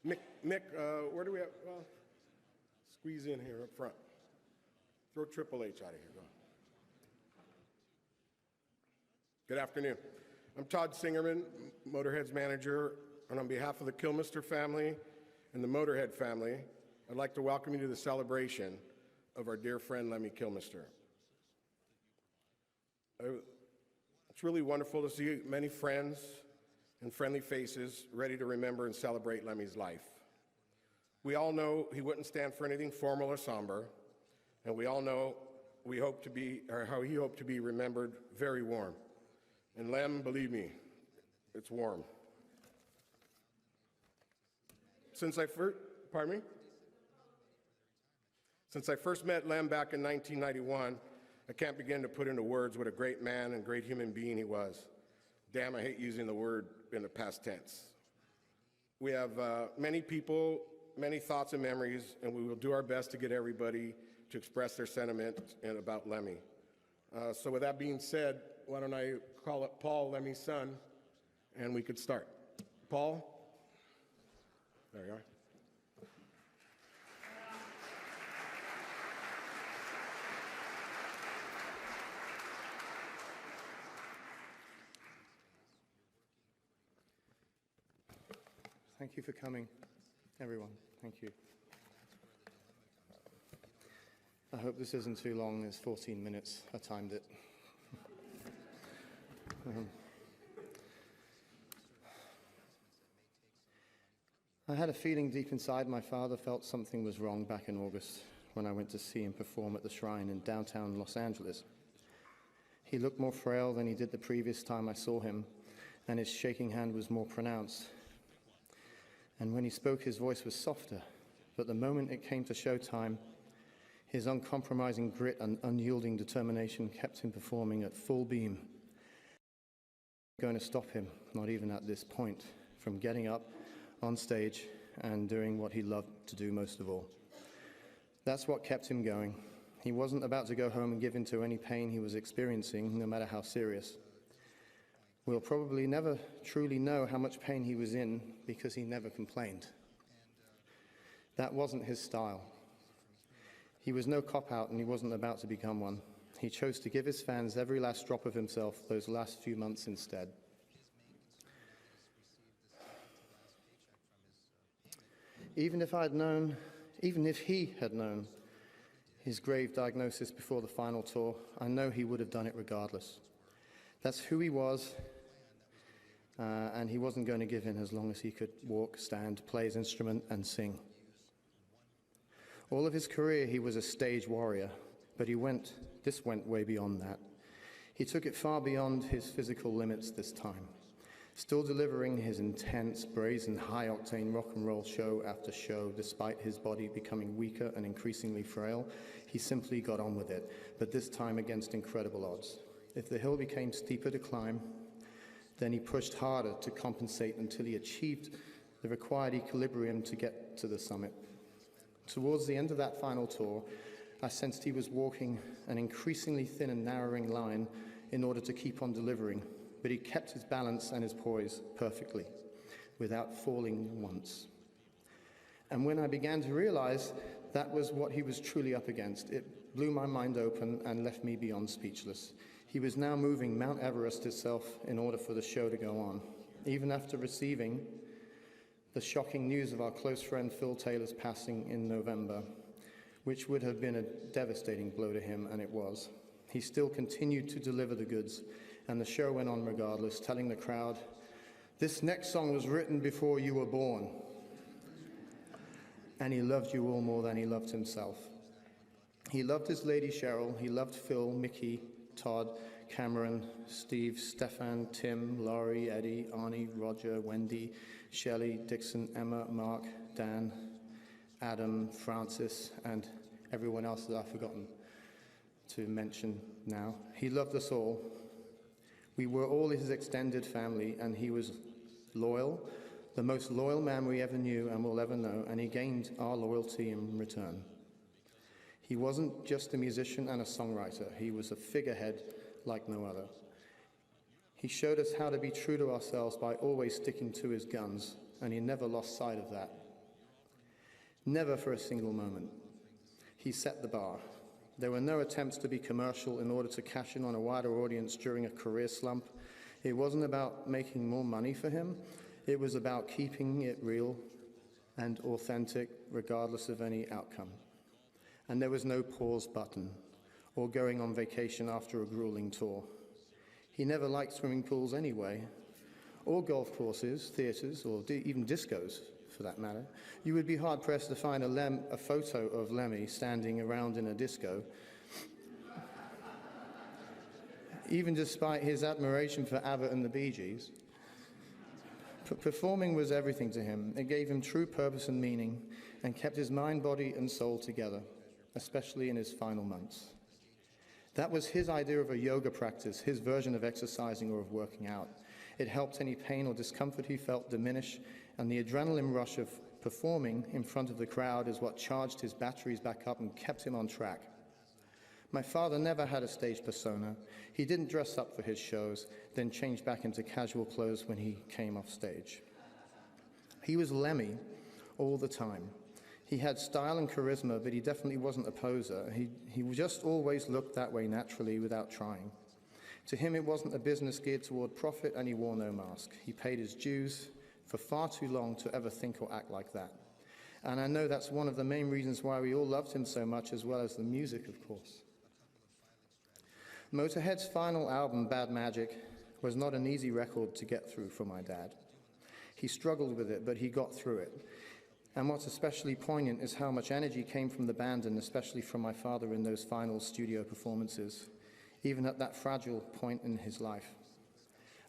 Mick, where do we have? Squeeze in here up front. Throw Triple H out of here. Go. Good afternoon. I'm Todd Singerman, Motorhead's manager, and on behalf of the Kilmister family and the Motorhead family, I'd like to welcome you to the celebration of our dear friend Lemmy Kilmister. It's really wonderful to see many friends and friendly faces ready to remember and celebrate Lemmy's life. We all know he wouldn't stand for anything formal or somber, and we all know how he hoped to be remembered very warm. And Lem, believe me, it's warm. Since I first met Lem back in 1991, I can't begin to put into words what a great man and great human being he was. Damn, I hate using the word in the past tense. We have many people, many thoughts and memories, and we will do our best to get everybody to express their sentiment about Lemmy. So with that being said, why don't I call up Paul, Lemmy's son, and we could start. Paul? There you are. Thank you for coming, everyone. Thank you. I hope this isn't too long. It's 14 minutes. I timed it. I had a feeling deep inside my father felt something was wrong back in August when I went to see him perform at the Shrine in downtown Los Angeles. He looked more frail than he did the previous time I saw him, and his shaking hand was more pronounced. And when he spoke, his voice was softer, but the moment it came to showtime, his uncompromising grit and unyielding determination kept him performing at full beam. Going to stop him, not even at this point, from getting up on stage and doing what he loved to do most of all. That's what kept him going. He wasn't about to go home and give in to any pain he was experiencing, no matter how serious. We'll probably never truly know how much pain he was in because he never complained. That wasn't his style. He was no cop-out, and he wasn't about to become one. He chose to give his fans every last drop of himself those last few months instead. Even if he had known his grave diagnosis before the final tour, I know he would have done it regardless. That's who he was, and he wasn't going to give in as long as he could walk, stand, play his instrument, and sing. All of his career, he was a stage warrior, but this went way beyond that. He took it far beyond his physical limits this time. Still delivering his intense, brazen, high-octane rock and roll show after show, despite his body becoming weaker and increasingly frail, he simply got on with it, but this time against incredible odds. If the hill became steeper to climb, then he pushed harder to compensate until he achieved the required equilibrium to get to the summit. Towards the end of that final tour, I sensed he was walking an increasingly thin and narrowing line in order to keep on delivering, but he kept his balance and his poise perfectly, without falling once. And when I began to realize that was what he was truly up against, it blew my mind open and left me beyond speechless. He was now moving Mount Everest itself in order for the show to go on. Even after receiving the shocking news of our close friend Phil Taylor's passing in November, which would have been a devastating blow to him, and it was. He still continued to deliver the goods, and the show went on regardless, telling the crowd, "This next song was written before you were born." And he loved you all more than he loved himself. He loved his lady Cheryl, he loved Phil, Mickey, Todd, Cameron, Steve, Stefan, Tim, Laurie, Eddie, Arnie, Roger, Wendy, Shelley, Dixon, Emma, Mark, Dan, Adam, Francis, and everyone else that I've forgotten to mention now. He loved us all. We were all his extended family, and he was loyal, the most loyal man we ever knew and will ever know, and he gained our loyalty in return. He wasn't just a musician and a songwriter. He was a figurehead like no other. He showed us how to be true to ourselves by always sticking to his guns, and he never lost sight of that. Never for a single moment. He set the bar. There were no attempts to be commercial in order to cash in on a wider audience during a career slump. It wasn't about making more money for him. It was about keeping it real and authentic, regardless of any outcome. And there was no pause button or going on vacation after a grueling tour. He never liked swimming pools anyway, or golf courses, theaters, or even discos, for that matter. You would be hard-pressed to find a photo of Lemmy standing around in a disco, even despite his admiration for ABBA and the Bee Gees. Performing was everything to him. It gave him true purpose and meaning and kept his mind, body, and soul together, especially in his final months. That was his idea of a yoga practice, his version of exercising or of working out. It helped any pain or discomfort he felt diminish, and the adrenaline rush of performing in front of the crowd is what charged his batteries back up and kept him on track. My father never had a stage persona. He didn't dress up for his shows, then change back into casual clothes when he came off stage. He was Lemmy all the time. He had style and charisma, but he definitely wasn't a poser. He just always looked that way naturally without trying. To him, it wasn't a business geared toward profit, and he wore no mask. He paid his dues for far too long to ever think or act like that. And I know that's one of the main reasons why we all loved him so much, as well as the music, of course. MOTÖRHEAD's final album, Bad Magic, was not an easy record to get through for my dad. He struggled with it, but he got through it. And what's especially poignant is how much energy came from the band, and especially from my father in those final studio performances, even at that fragile point in his life.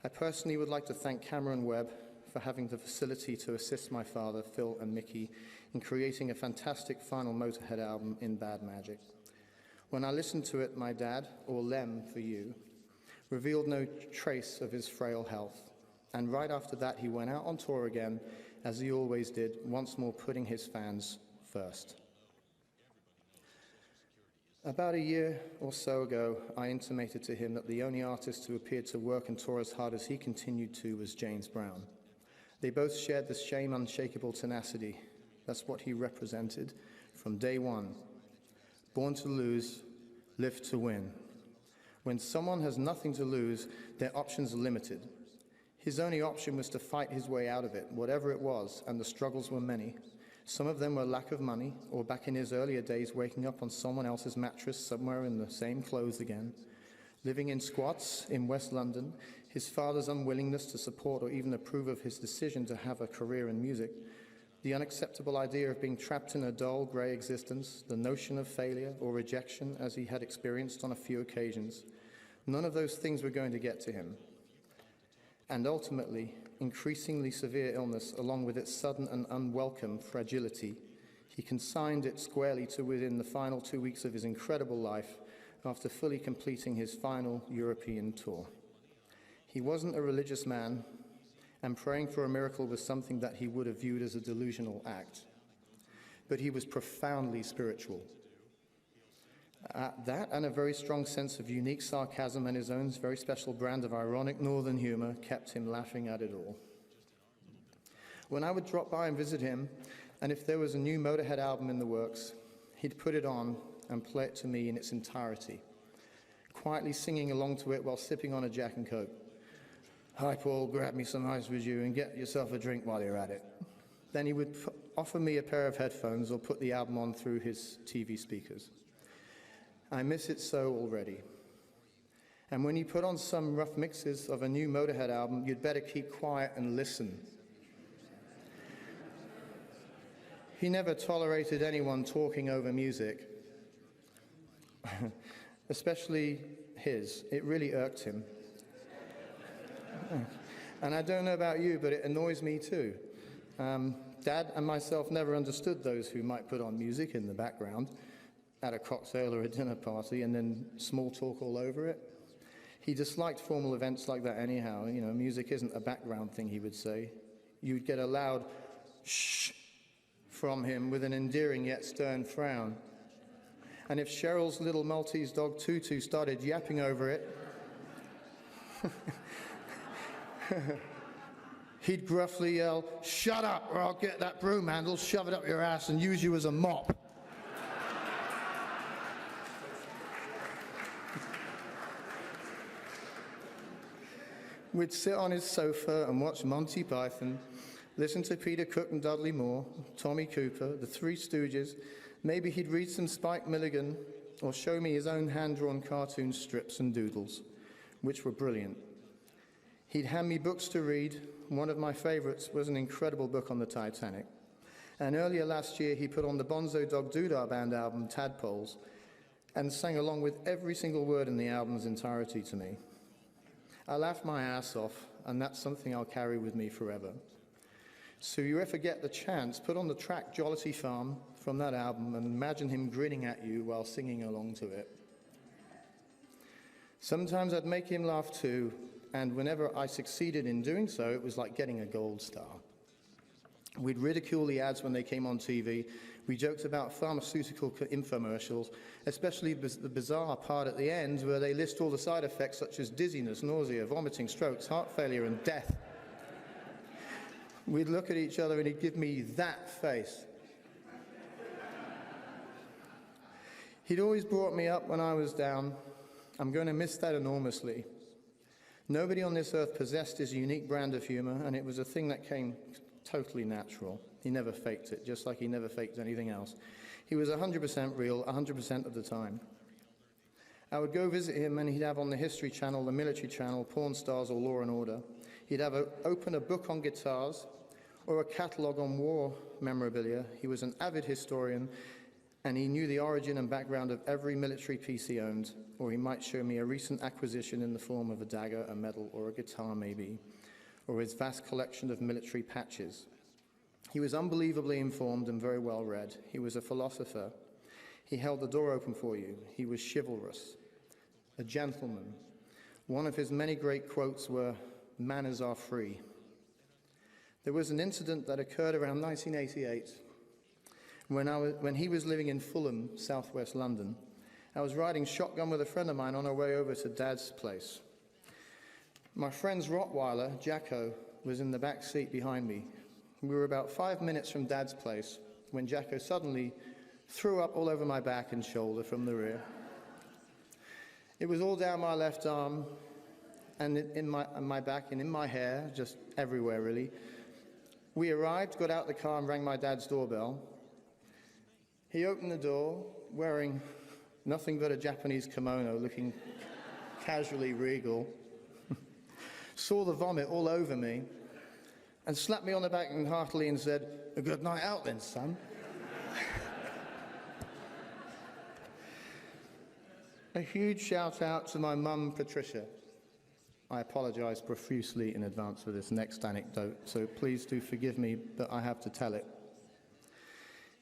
I personally would like to thank Cameron Webb for having the facility to assist my father, Phil and Mickey, in creating a fantastic final MOTÖRHEAD album in Bad Magic. When I listened to it, my dad, or Lem for you, revealed no trace of his frail health. And right after that, he went out on tour again, as he always did, once more putting his fans first. About a year or so ago, I intimated to him that the only artist who appeared to work and tour as hard as he continued to was James Brown. They both shared the same unshakable tenacity. That's what he represented from day one. Born to lose, live to win. When someone has nothing to lose, their options are limited. His only option was to fight his way out of it, whatever it was, and the struggles were many. Some of them were lack of money, or back in his earlier days, waking up on someone else's mattress somewhere in the same clothes again. Living in squats in West London, his father's unwillingness to support or even approve of his decision to have a career in music, the unacceptable idea of being trapped in a dull, grey existence, the notion of failure or rejection as he had experienced on a few occasions. None of those things were going to get to him. And ultimately, increasingly severe illness, along with its sudden and unwelcome fragility, he consigned it squarely to within the final 2 weeks of his incredible life after fully completing his final European tour. He wasn't a religious man, and praying for a miracle was something that he would have viewed as a delusional act. But he was profoundly spiritual. That and a very strong sense of unique sarcasm and his own very special brand of ironic northern humor kept him laughing at it all. When I would drop by and visit him, and if there was a new MOTÖRHEAD album in the works, he'd put it on and play it to me in its entirety, quietly singing along to it while sipping on a Jack and Coke. "Hi, Paul, grab me some ice with you and get yourself a drink while you're at it." Then he would offer me a pair of headphones or put the album on through his TV speakers. I miss it so already. And when you put on some rough mixes of a new MOTÖRHEAD album, you'd better keep quiet and listen. He never tolerated anyone talking over music, especially his. It really irked him. And I don't know about you, but it annoys me too. Dad and myself never understood those who might put on music in the background at a cocktail or a dinner party and then small talk all over it. He disliked formal events like that anyhow. You know, music isn't a background thing, he would say. You'd get a loud shh from him with an endearing yet stern frown. And if Cheryl's little Maltese dog Tutu started yapping over it, he'd gruffly yell, "Shut up, or I'll get that broom handle, shove it up your ass, and use you as a mop." We'd sit on his sofa and watch Monty Python, listen to Peter Cook and Dudley Moore, Tommy Cooper, the Three Stooges. Maybe he'd read some Spike Milligan or show me his own hand-drawn cartoon strips and doodles, which were brilliant. He'd hand me books to read. One of my favorites was an incredible book on the Titanic. And earlier last year, he put on the Bonzo Dog Doodah Band album, Tadpoles, and sang along with every single word in the album's entirety to me. I laughed my ass off, and that's something I'll carry with me forever. So you ever get the chance, put on the track Jollity Farm from that album and imagine him grinning at you while singing along to it. Sometimes I'd make him laugh too, and whenever I succeeded in doing so, it was like getting a gold star. We'd ridicule the ads when they came on TV. We joked about pharmaceutical infomercials, especially the bizarre part at the end where they list all the side effects such as dizziness, nausea, vomiting, strokes, heart failure, and death. We'd look at each other and he'd give me that face. He'd always brought me up when I was down. I'm going to miss that enormously. Nobody on this earth possessed his unique brand of humor, and it was a thing that came totally natural. He never faked it, just like he never faked anything else. He was 100% real, 100% of the time. I would go visit him, and he'd have on the History Channel, the Military Channel, Porn Stars, or Law and Order. He'd have open a book on guitars or a catalogue on war memorabilia. He was an avid historian, and he knew the origin and background of every military piece he owned, or he might show me a recent acquisition in the form of a dagger, a medal, or a guitar maybe, or his vast collection of military patches. He was unbelievably informed and very well read. He was a philosopher. He held the door open for you. He was chivalrous, a gentleman. One of his many great quotes were, "Manners are free." There was an incident that occurred around 1988 when he was living in Fulham, southwest London. I was riding shotgun with a friend of mine on our way over to Dad's place. My friend's Rottweiler, Jacko, was in the back seat behind me. We were about 5 minutes from Dad's place when Jacko suddenly threw up all over my back and shoulder from the rear. It was all down my left arm and in my back and in my hair, just everywhere really. We arrived, got out the car and rang my dad's doorbell. He opened the door wearing nothing but a Japanese kimono, looking casually regal, saw the vomit all over me, and slapped me on the back and heartily and said, "A good night out then, son." A huge shout out to my mum, Patricia. I apologize profusely in advance for this next anecdote, so please do forgive me, but I have to tell it.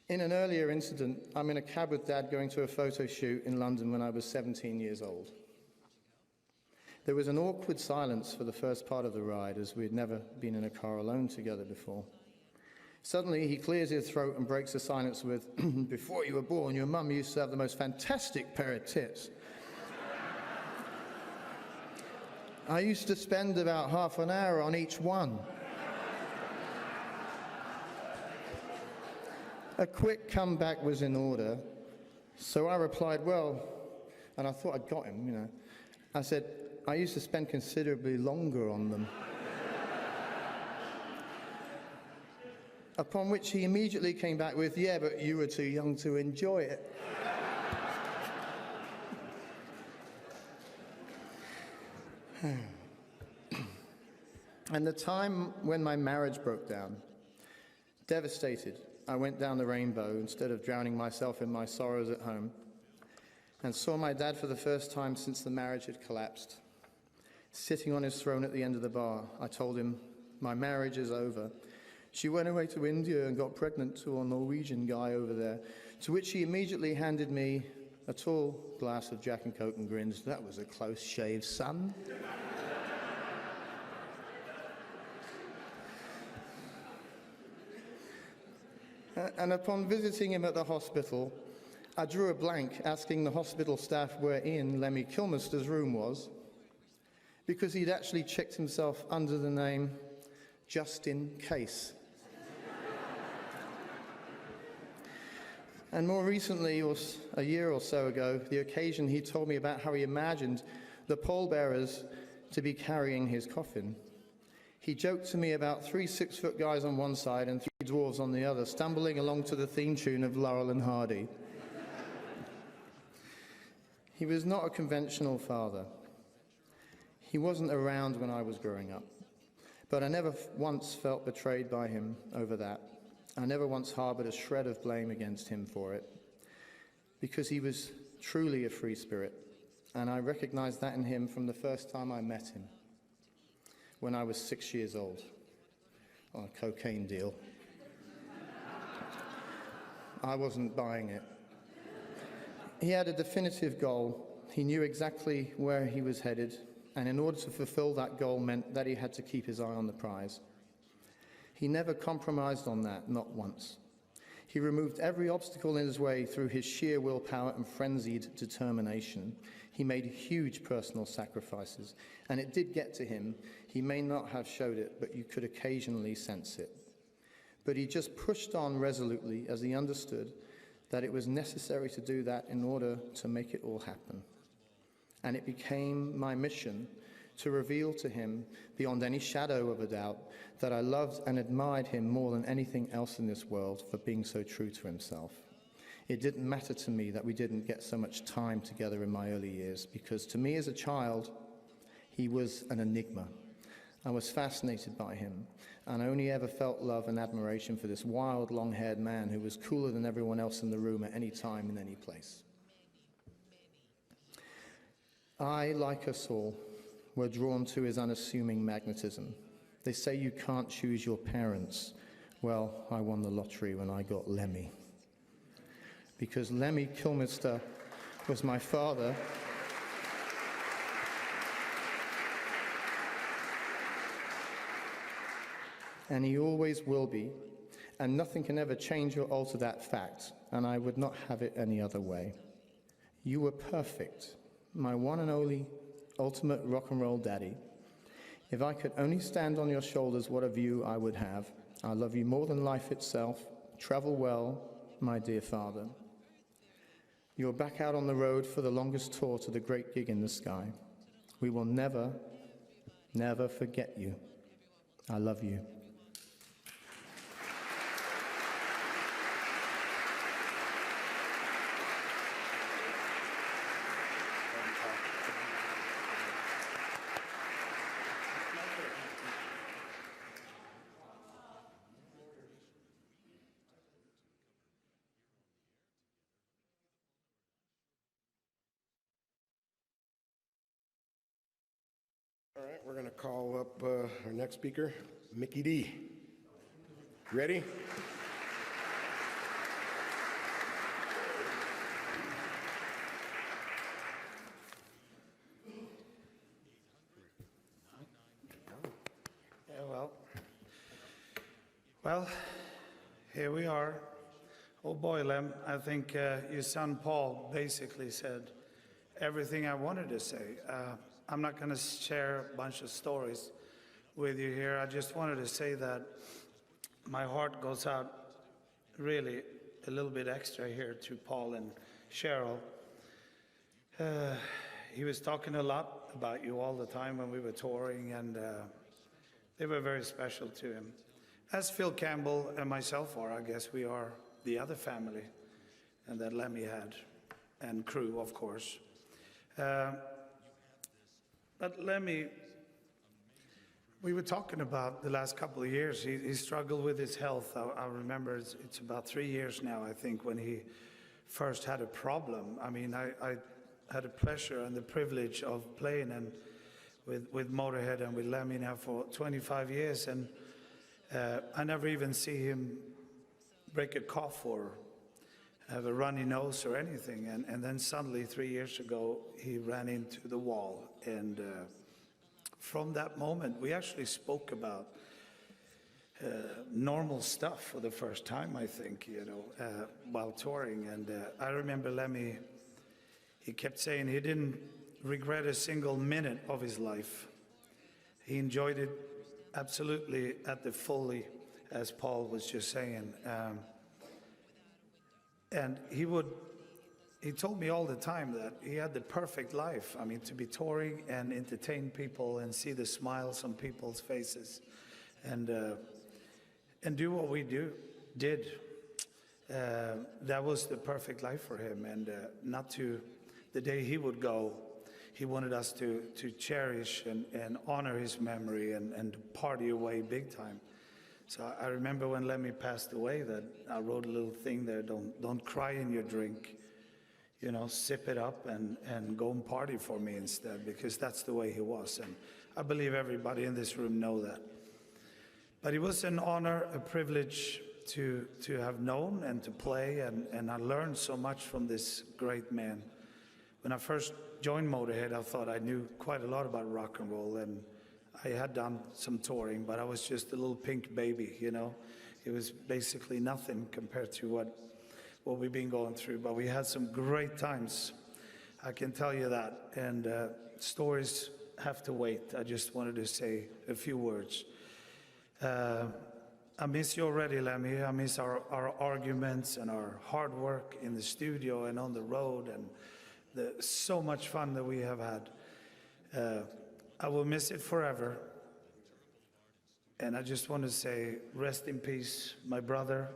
In an earlier incident, I'm in a cab with Dad going to a photo shoot in London when I was 17 years old. There was an awkward silence for the first part of the ride, as we had never been in a car alone together before. Suddenly, he clears his throat and breaks the silence with, "Before you were born, your mum used to have the most fantastic pair of tits. I used to spend about half an hour on each one." A quick comeback was in order, so I replied, "Well," and I thought I'd got him, you know. I said, "I used to spend considerably longer on them." Upon which he immediately came back with, "Yeah, but you were too young to enjoy it." And the time when my marriage broke down, devastated, I went down the rainbow instead of drowning myself in my sorrows at home, and saw my dad for the first time since the marriage had collapsed. Sitting on his throne at the end of the bar, I told him, "My marriage is over. She went away to India and got pregnant to a Norwegian guy over there," to which he immediately handed me a tall glass of Jack and Coke and grinned, "That was a close shave, son." And upon visiting him at the hospital, I drew a blank asking the hospital staff where Ian Lemmy Kilmister's room was, because he'd actually checked himself under the name just in case. And more recently, or a year or so ago, the occasion he told me about how he imagined the pallbearers to be carrying his coffin. He joked to me about 3 6-foot guys on one side and 3 dwarves on the other, stumbling along to the theme tune of Laurel and Hardy. He was not a conventional father. He wasn't around when I was growing up, but I never once felt betrayed by him over that. I never once harbored a shred of blame against him for it, because he was truly a free spirit, and I recognized that in him from the first time I met him, when I was 6 years old, on a cocaine deal. I wasn't buying it. He had a definitive goal. He knew exactly where he was headed, and in order to fulfill that goal meant that he had to keep his eye on the prize. He never compromised on that, not once. He removed every obstacle in his way through his sheer willpower and frenzied determination. He made huge personal sacrifices, and it did get to him. He may not have showed it, but you could occasionally sense it. But he just pushed on resolutely as he understood that it was necessary to do that in order to make it all happen. And it became my mission to reveal to him, beyond any shadow of a doubt, that I loved and admired him more than anything else in this world for being so true to himself. It didn't matter to me that we didn't get so much time together in my early years, because to me as a child, he was an enigma. I was fascinated by him, and I only ever felt love and admiration for this wild, long-haired man who was cooler than everyone else in the room at any time in any place. I, like us all, were drawn to his unassuming magnetism. They say you can't choose your parents. Well, I won the lottery when I got Lemmy. Because Lemmy Kilmister was my father. And he always will be, and nothing can ever change or alter that fact, and I would not have it any other way. You were perfect, my one and only ultimate rock and roll daddy. If I could only stand on your shoulders, what a view I would have. I love you more than life itself. Travel well, my dear father. You're back out on the road for the longest tour to the great gig in the sky. We will never, never forget you. I love you. All right, we're going to call up our next speaker, Mikkey Dee. Ready? Yeah, well, here we are. Oh boy, Lem, I think your son Paul basically said everything I wanted to say. I'm not going to share a bunch of stories with you here. I just wanted to say that my heart goes out really a little bit extra here to Paul and Cheryl. He was talking a lot about you all the time when we were touring, and they were very special to him. As Phil Campbell and myself are, I guess we are the other family, and that Lemmy had, and crew, of course. But Lemmy, we were talking about the last couple of years. He struggled with his health. I remember it's about 3 years now, I think, when he first had a problem. I mean, I had the pleasure and the privilege of playing and with MOTÖRHEAD and with Lemmy now for 25 years, and I never even see him break a cough or have a runny nose or anything, and then suddenly 3 years ago he ran into the wall, and from that moment we actually spoke about normal stuff for the first time, I think, while touring. And I remember Lemmy, he kept saying he didn't regret a single minute of his life. He enjoyed it absolutely at the fully, as Paul was just saying. And he told me all the time that he had the perfect life. I mean, to be touring and entertain people and see the smiles on people's faces and do what we did. That was the perfect life for him. And the day he would go, he wanted us to cherish and honor his memory and party away big time. So I remember when Lemmy passed away that I wrote a little thing there, don't cry in your drink, you know, sip it up and go and party for me instead, because that's the way he was. And I believe everybody in this room know that. But it was an honor, a privilege to have known and to play, and I learned so much from this great man. When I first joined Motorhead, I thought I knew quite a lot about rock and roll, and I had done some touring, but I was just a little pink baby, you know. It was basically nothing compared to what we've been going through, but we had some great times, I can tell you that, and stories have to wait. I just wanted to say a few words. I miss you already, Lemmy. I miss our arguments and our hard work in the studio and on the road, and so much fun that we have had. I will miss it forever. And I just want to say, rest in peace, my brother,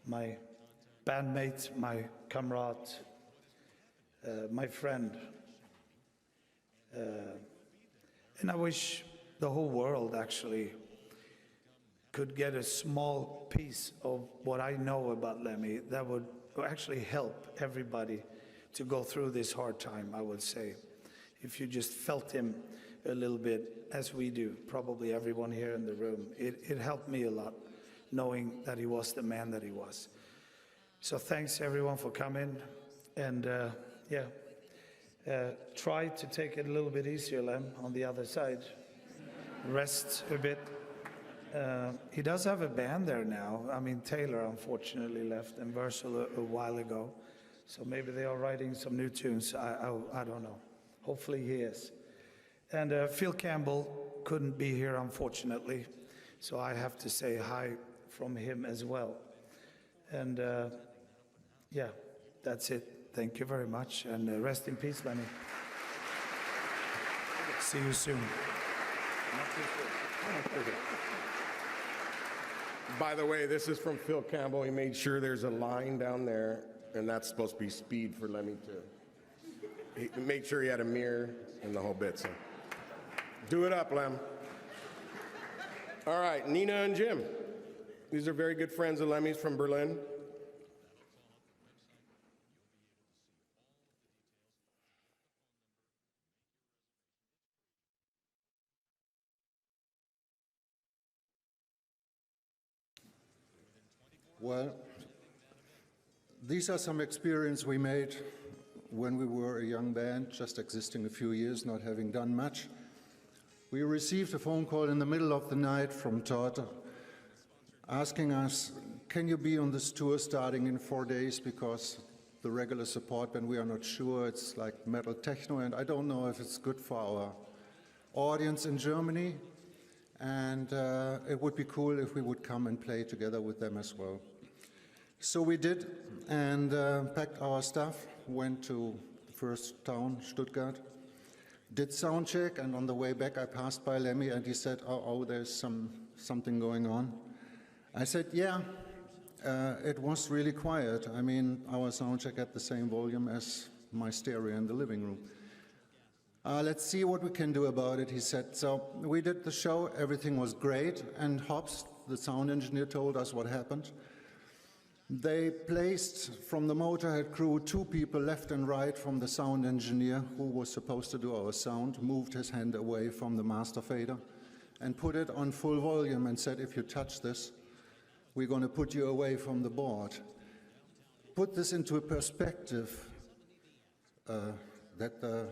my bandmate, my comrade, my friend. And I wish the whole world actually could get a small piece of what I know about Lemmy that would actually help everybody to go through this hard time, I would say. If you just felt him a little bit, as we do, probably everyone here in the room, it helped me a lot, knowing that he was the man that he was. So thanks everyone for coming, and try to take it a little bit easier, Lem, on the other side. Rest a bit. He does have a band there now. I mean, Taylor unfortunately left, and Versal a while ago, so maybe they are writing some new tunes. I don't know. Hopefully he is. And Phil Campbell couldn't be here, unfortunately, so I have to say hi from him as well. And yeah, that's it. Thank you very much, and rest in peace, Lemmy. See you soon. By the way, this is from Phil Campbell. He made sure there's a line down there, and that's supposed to be speed for Lemmy too. He made sure he had a mirror and the whole bit, so. Do it up, Lem. All right, Nina and Jim. These are very good friends of Lemmy's from Berlin. Well, these are some experiences we made when we were a young band, just existing a few years, not having done much. We received a phone call in the middle of the night from Todd asking us, can you be on this tour starting in 4 days, because the regular support band, we are not sure, it's like metal techno, and I don't know if it's good for our audience in Germany, and it would be cool if we would come and play together with them as well. So we did, and packed our stuff, went to the first town, Stuttgart, did sound check, and on the way back I passed by Lemmy and he said, oh, there's something going on. I said, yeah, it was really quiet. I mean, our sound check had the same volume as my stereo in the living room. Let's see what we can do about it, he said. So we did the show, everything was great, and Hobbs, the sound engineer, told us what happened. They placed, from the Motorhead crew, 2 people left and right from the sound engineer who was supposed to do our sound, moved his hand away from the master fader and put it on full volume and said, if you touch this, we're going to put you away from the board. Put this into a perspective that the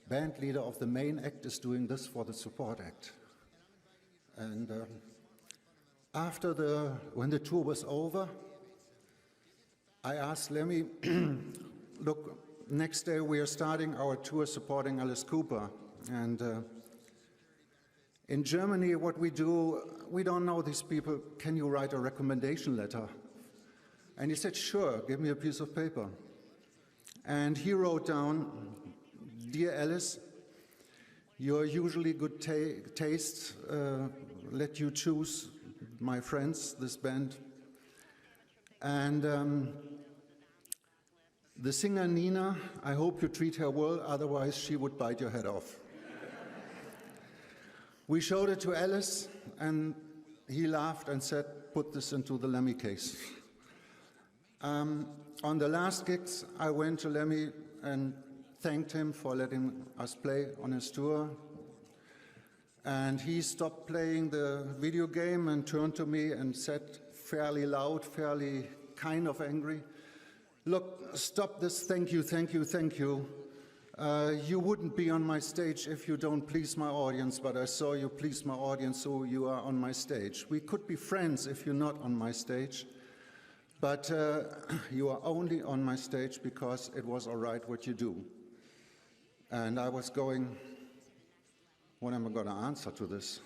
band leader of the main act is doing this for the support act. And when the tour was over, I asked Lemmy, look, next day we are starting our tour supporting Alice Cooper. And In Germany, what we do, we don't know these people. Can you write a recommendation letter? And he said, sure, give me a piece of paper. And he wrote down, Dear Alice, your usually good taste let you choose my friends, this band. And the singer Nina, I hope you treat her well, otherwise she would bite your head off. We showed it to Alice, and he laughed and said, put this into the Lemmy case. On the last gigs, I went to Lemmy and thanked him for letting us play on his tour. And he stopped playing the video game and turned to me and said, fairly loud, fairly kind of angry, look, stop this, thank you, thank you, thank you. You wouldn't be on my stage if you don't please my audience, but I saw you please my audience, so you are on my stage. We could be friends if you're not on my stage, but you are only on my stage because it was all right what you do. And I was going, what am I going to answer to this?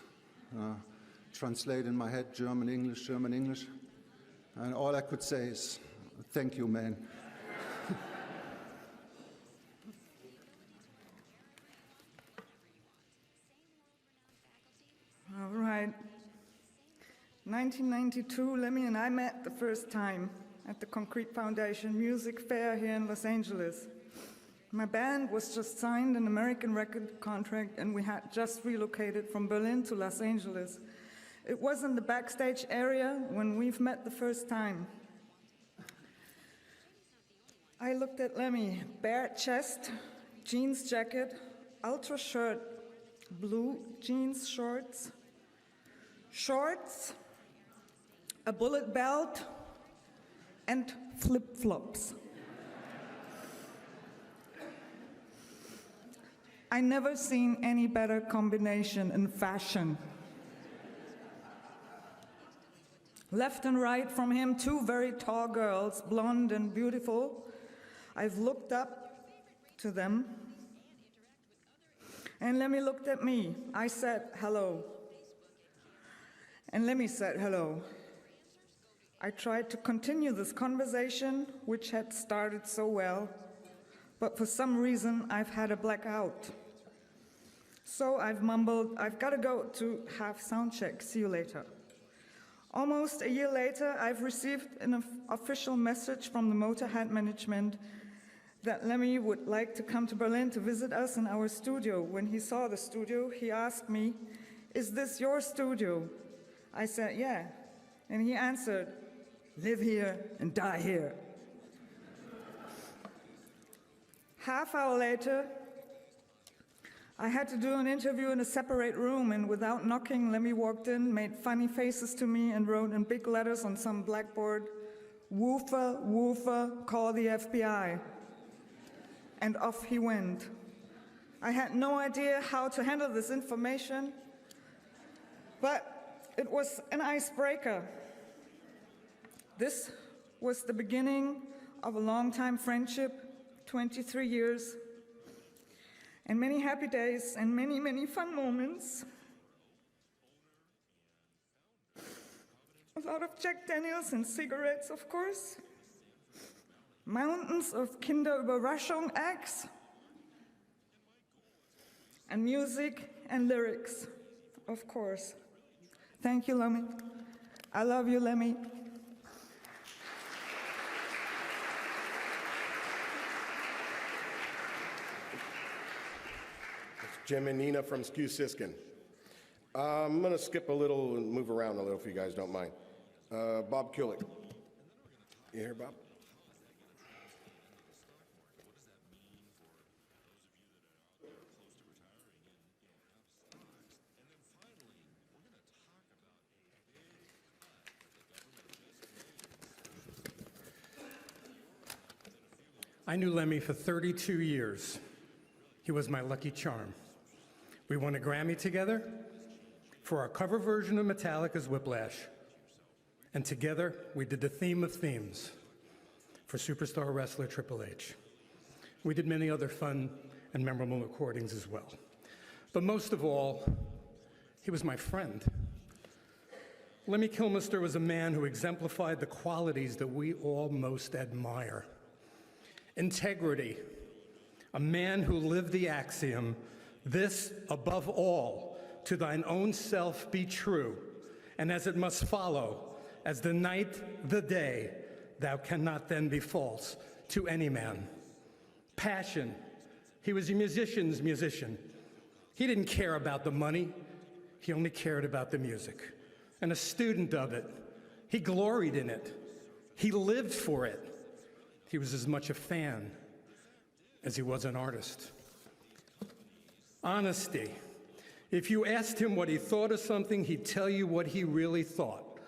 Translate in my head, German, English, German, English. And all I could say is, thank you, man. All right. 1992, Lemmy and I met the first time at the Concrete Foundation Music Fair here in Los Angeles. My band was just signed an American record contract, and we had just relocated from Berlin to Los Angeles. It was in the backstage area when we've met the first time. I looked at Lemmy, bare chest, jeans jacket, ultra shirt, blue jeans shorts, a bullet belt, and flip-flops. I never seen any better combination in fashion. Left and right from him, two very tall girls, blonde and beautiful. I've looked up to them. And Lemmy looked at me. I said, hello. And Lemmy said, hello. I tried to continue this conversation, which had started so well, but for some reason, I've had a blackout. So I've mumbled, I've got to go to have sound check, see you later. Almost a year later, I've received an official message from the MOTÖRHEAD management that Lemmy would like to come to Berlin to visit us in our studio. When he saw the studio, he asked me, is this your studio? I said, yeah. And he answered, live here and die here. Half hour later, I had to do an interview in a separate room, and without knocking, Lemmy walked in, made funny faces to me, and wrote in big letters on some blackboard, woofer, woofer, call the FBI. And off he went. I had no idea how to handle this information, but it was an icebreaker. This was the beginning of a long-time friendship, 23 years, and many happy days and many, many fun moments. A lot of Jack Daniels and cigarettes, of course. Mountains of Kinderüberraschung acts. And music and lyrics, of course. Thank you, Lemmy. I love you, Lemmy. Jim and Nina from Skew Siskin. I'm going to skip a little and move around a little if you guys don't mind. Bob Kulick. You here, Bob? I knew Lemmy for 32 years. He was my lucky charm. We won a Grammy together for our cover version of Metallica's Whiplash. And together, we did the theme of themes for superstar wrestler Triple H. We did many other fun and memorable recordings as well. But most of all, He was my friend. Lemmy Kilmister was a man who exemplified the qualities that we all most admire. Integrity, a man who lived the axiom, "This above all, to thine own self be true, and as it must follow, as the night, the day, thou cannot then be false to any man." Passion, he was a musician's musician. He didn't care about the money, he only cared about the music. And a student of it, he gloried in it. He lived for it. He was as much a fan as he was an artist. Honesty. If you asked him what he thought of something, he'd tell you what he really thought.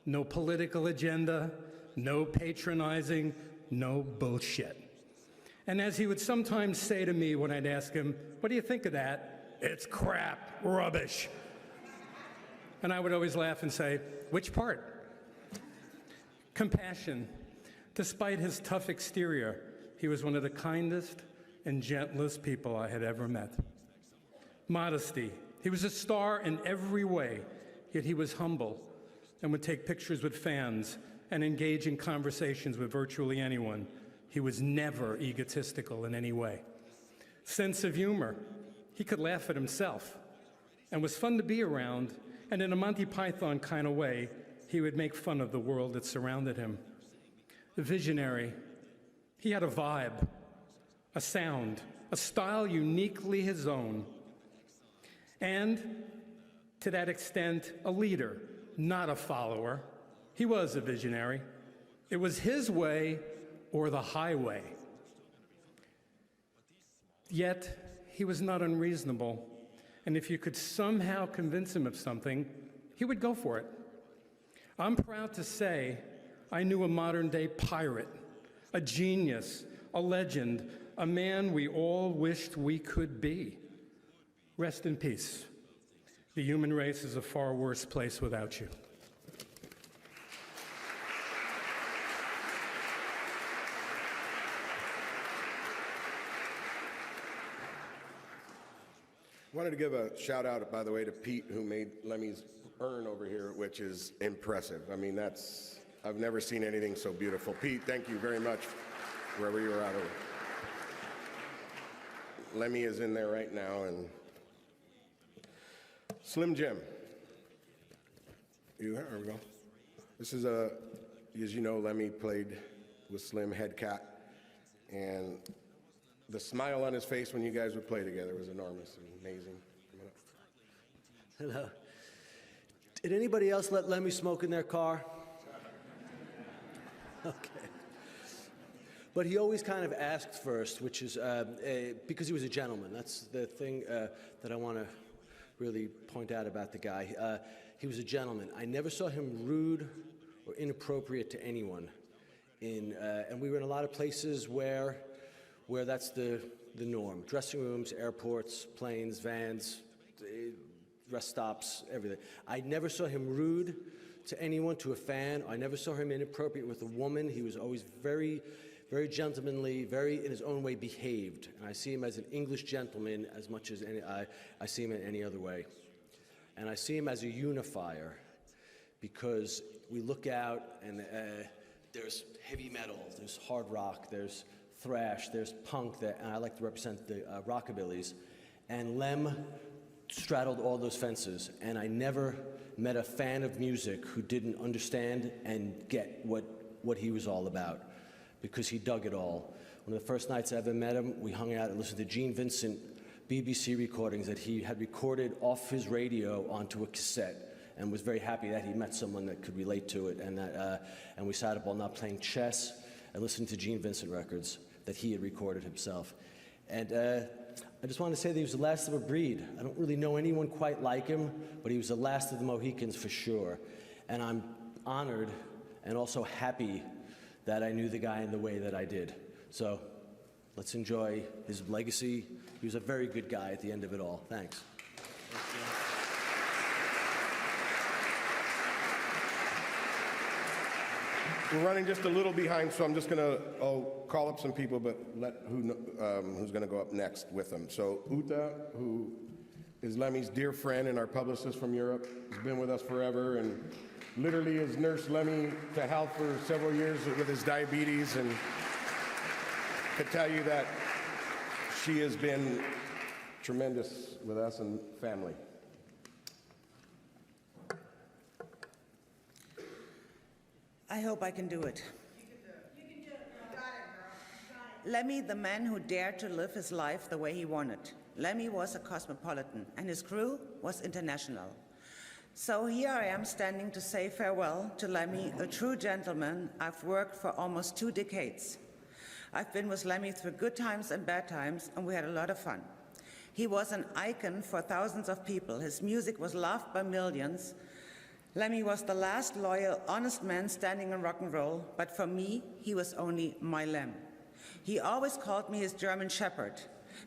No political agenda, no patronizing, no bullshit. And as he would sometimes say to me when I'd ask him, "What do you think of that?" "It's crap, rubbish." And I would always laugh and say, "Which part?" Compassion. Despite his tough exterior, he was one of the kindest and gentlest people I had ever met. Modesty. He was a star in every way, yet he was humble and would take pictures with fans and engage in conversations with virtually anyone. He was never egotistical in any way. Sense of humor. He could laugh at himself and was fun to be around, and in a Monty Python kind of way, he would make fun of the world that surrounded him. Visionary. He had a vibe, a sound, a style uniquely his own. And to that extent, a leader, not a follower. He was a visionary. It was his way or the highway. Yet, he was not unreasonable. And if you could somehow convince him of something, he would go for it. I'm proud to say I knew a modern-day pirate, a genius, a legend, a man we all wished we could be. Rest in peace. The human race is a far worse place without you. Wanted to give a shout out, by the way, to Pete, who made Lemmy's urn over here, which is impressive. I mean, I've never seen anything so beautiful. Pete, thank you very much, wherever you're at. Lemmy is in there right now, and Slim Jim. There we go. This is as you know, Lemmy played with Slim Head Cat, and the smile on his face when you guys would play together was enormous and amazing. Hello. Did anybody else let Lemmy smoke in their car? Okay. But he always kind of asked first, which is because he was a gentleman. That's the thing that I want to really point out about the guy. He was a gentleman. I never saw him rude or inappropriate to anyone. And we were in a lot of places where that's the norm. Dressing rooms, airports, planes, vans, rest stops, everything. I never saw him rude to anyone, to a fan. I never saw him inappropriate with a woman. He was always very, very gentlemanly, very, in his own way, behaved. And I see him as an English gentleman as much as I see him in any other way. And I see him as a unifier because we look out and there's heavy metal, there's hard rock, there's thrash, there's punk, and I like to represent the rockabillys. And Lem straddled all those fences, and I never met a fan of music who didn't understand and get what he was all about, because he dug it all. One of the first nights I ever met him, we hung out and listened to Gene Vincent BBC recordings that he had recorded off his radio onto a cassette, and was very happy that he met someone that could relate to it, and we sat up all night playing chess and listening to Gene Vincent records that he had recorded himself. And I just want to say that he was the last of a breed. I don't really know anyone quite like him, but he was the last of the Mohicans for sure. And I'm honored and also happy that I knew the guy in the way that I did. So let's enjoy his legacy. He was a very good guy at the end of it all. Thanks. We're running just a little behind, so I'm just I'll call up some people, but who's gonna go up next with them. So Uta, who is Lemmy's dear friend and our publicist from Europe. He's been with us forever and literally has nursed Lemmy to health for several years with his diabetes, and could tell you that she has been tremendous with us and family. I hope I can do it. Lemmy, the man who dared to live his life the way he wanted. Lemmy was a cosmopolitan, and his crew was international. So here I am standing to say farewell to Lemmy, a true gentleman I've worked for almost 2 decades. I've been with Lemmy through good times and bad times, and we had a lot of fun. He was an icon for thousands of people. His music was loved by millions. Lemmy was the last loyal, honest man standing in rock and roll, but for me, he was only my Lem. He always called me his German shepherd,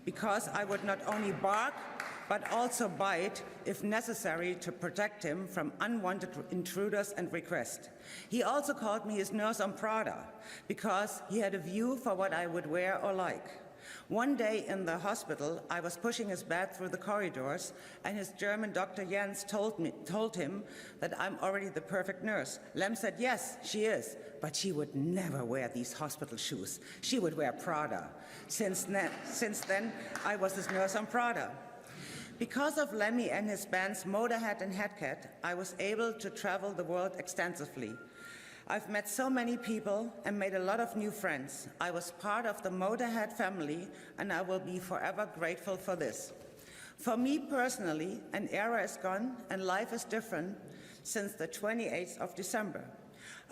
because I would not only bark, but also bite if necessary to protect him from unwanted intruders and requests. He also called me his nurse on Prada, because he had a view for what I would wear or like. One day in the hospital, I was pushing his bed through the corridors, and his German doctor Jens told him that I'm already the perfect nurse. Lem said, yes, she is, but she would never wear these hospital shoes. She would wear Prada. Since then, I was his nurse on Prada. Because of Lemmy and his bands MOTÖRHEAD and Headcat, I was able to travel the world extensively. I've met so many people and made a lot of new friends. I was part of the MOTÖRHEAD family, and I will be forever grateful for this. For me personally, an era is gone and life is different since the 28th of December.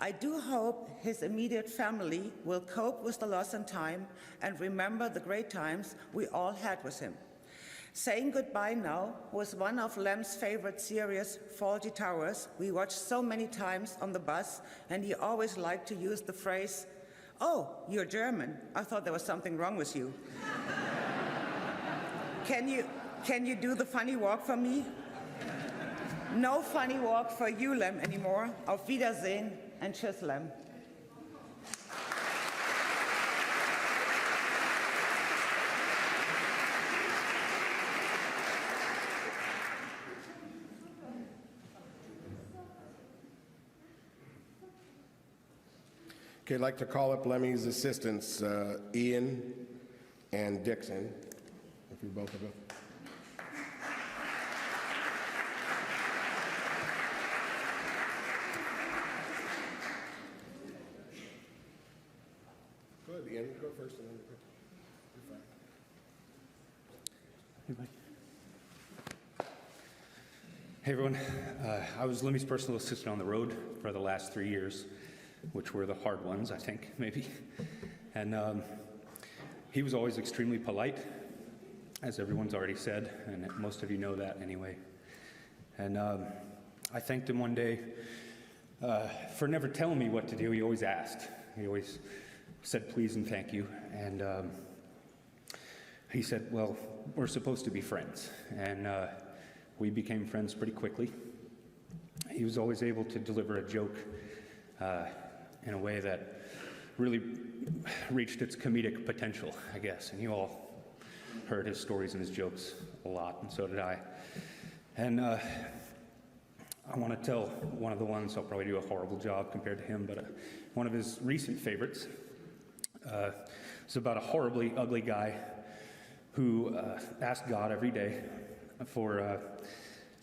I do hope his immediate family will cope with the loss in time and remember the great times we all had with him. Saying goodbye now was one of Lem's favorite series, Fawlty Towers. We watched so many times on the bus, and he always liked to use the phrase, "Oh, you're German. I thought there was something wrong with you." Can you do the funny walk for me? No funny walk for you, Lem, anymore. Auf Wiedersehen and tschüss, Lem. Okay, I'd like to call up Lemmy's assistants, Ian and Dixon, if you both of them. Go ahead, Ian, go first and then you're fine. Hey everyone, I was Lemmy's personal assistant on the road for the last 3 years, which were the hard ones, I think, maybe. And he was always extremely polite, as everyone's already said, and most of you know that anyway. And I thanked him one day for never telling me what to do. He always asked. He always said please and thank you. And he said, well, we're supposed to be friends. And we became friends pretty quickly. He was always able to deliver a joke in a way that really reached its comedic potential, I guess. And you all heard his stories and his jokes a lot, and so did I. And I want to tell one of the ones, I'll probably do a horrible job compared to him, but one of his recent favorites is about a horribly ugly guy who asked God every day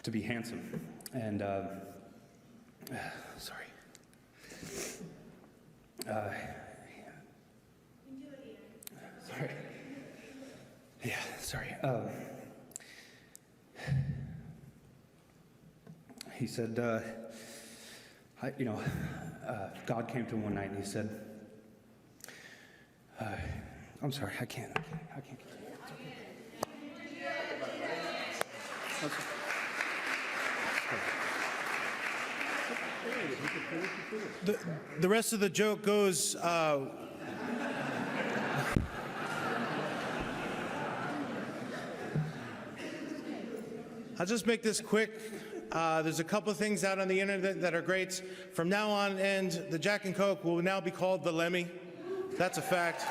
to be handsome. And, sorry. Sorry. Yeah, sorry. He said, God came to him one night and he said, I'm sorry, I can't continue. It's okay. The rest of the joke goes, I'll just make this quick. There's a couple of things out on the internet that are great. From now on, and the Jack and Coke will now be called the Lemmy. That's a fact.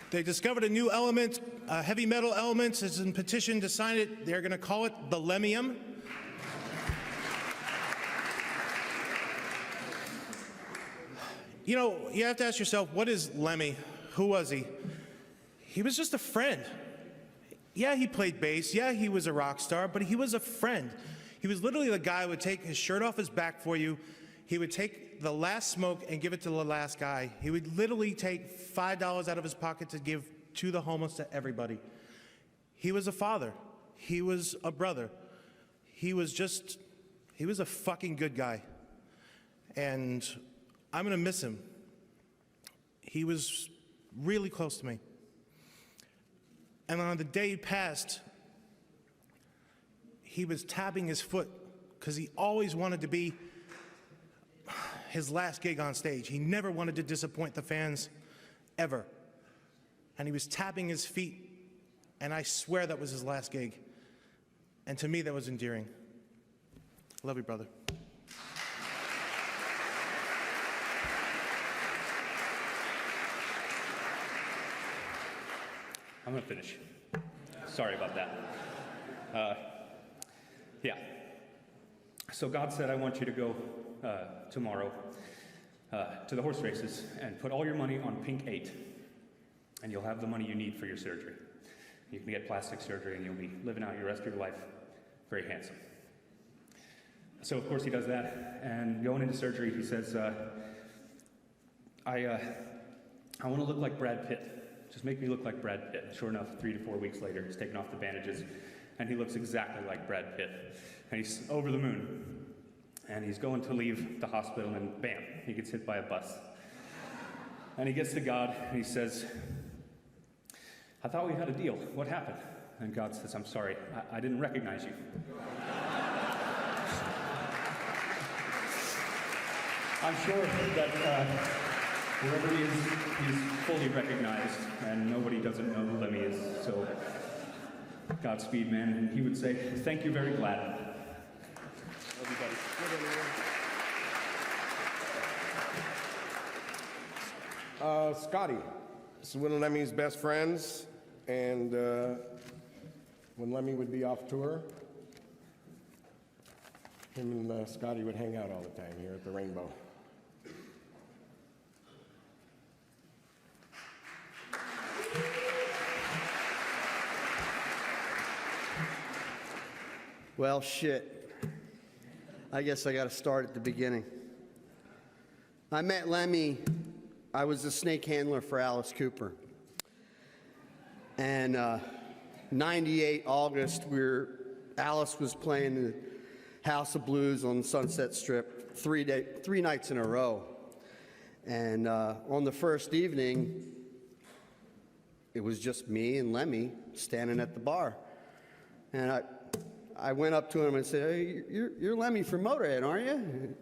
They discovered a new element, a heavy metal element. It's in petition to sign it. They're going to call it the Lemmium. You know, you have to ask yourself, what is Lemmy? Who was he? He was just a friend. Yeah, he played bass. Yeah, he was a rock star, but he was a friend. He was literally the guy who would take his shirt off his back for you. He would take the last smoke and give it to the last guy. He would literally take $5 out of his pocket to give to the homeless, to everybody. He was a father. He was a brother. He was a fucking good guy. And I'm gonna miss him. He was really close to me. And on the day he passed, he was tapping his foot because he always wanted to be his last gig on stage. He never wanted to disappoint the fans, ever. And he was tapping his feet, and I swear that was his last gig. And to me, that was endearing. Love you, brother. I'm going to finish. Sorry about that. Yeah. So God said, I want you to go tomorrow to the horse races and put all your money on pink 8, and you'll have the money you need for your surgery. You can get plastic surgery, and you'll be living out your rest of your life very handsome. So, of course, he does that, and going into surgery, he says, I want to look like Brad Pitt. Just make me look like Brad Pitt. Sure enough, 3 to 4 weeks later, he's taken off the bandages, and he looks exactly like Brad Pitt. And he's over the moon. And he's going to leave the hospital, and bam, he gets hit by a bus. And he gets to God, and he says, I thought we had a deal. What happened? And God says, I'm sorry, I didn't recognize you. I'm sure that wherever he is, he's fully recognized, and nobody doesn't know who Lemmy is. So, Godspeed, man. And he would say, thank you very glad. Love you, buddy. Scotty, this is one of Lemmy's best friends, and when Lemmy would be off tour, him and Scotty would hang out all the time here at the Rainbow. Well, shit. I guess I got to start at the beginning. I met Lemmy. I was a snake handler for Alice Cooper. And 98 August, Alice was playing the House of Blues on Sunset Strip 3 nights in a row. And on the first evening, it was just me and Lemmy standing at the bar. And I went up to him and said, hey, you're Lemmy from MOTÖRHEAD, aren't you?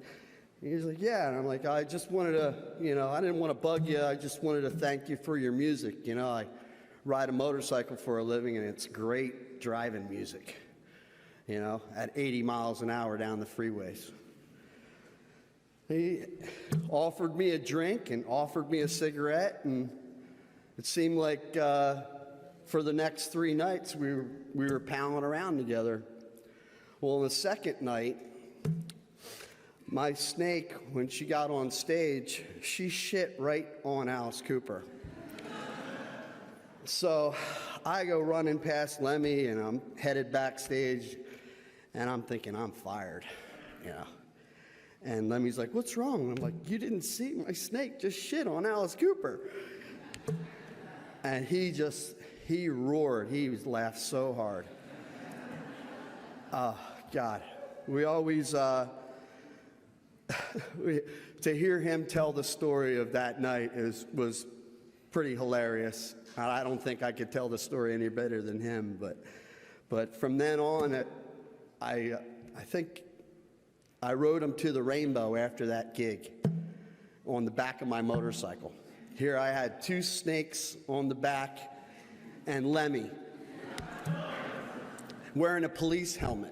He's like, yeah. And I'm like, I just wanted to, I didn't want to bug you. I just wanted to thank you for your music. I ride a motorcycle for a living, and it's great driving music, at 80 miles an hour down the freeways. He offered me a drink and offered me a cigarette, and it seemed like for the next 3 nights we were palling around together. Well, on the second night, my snake, when she got on stage, she shit right on Alice Cooper. So I go running past Lemmy, and I'm headed backstage, and I'm thinking, I'm fired, And Lemmy's like, what's wrong? And I'm like, you didn't see my snake just shit on Alice Cooper. And he roared. He laughed so hard. God, we always, to hear him tell the story of that night was pretty hilarious. I don't think I could tell the story any better than him, but from then on, I think I rode him to the Rainbow after that gig on the back of my motorcycle. Here I had 2 snakes on the back and Lemmy wearing a police helmet.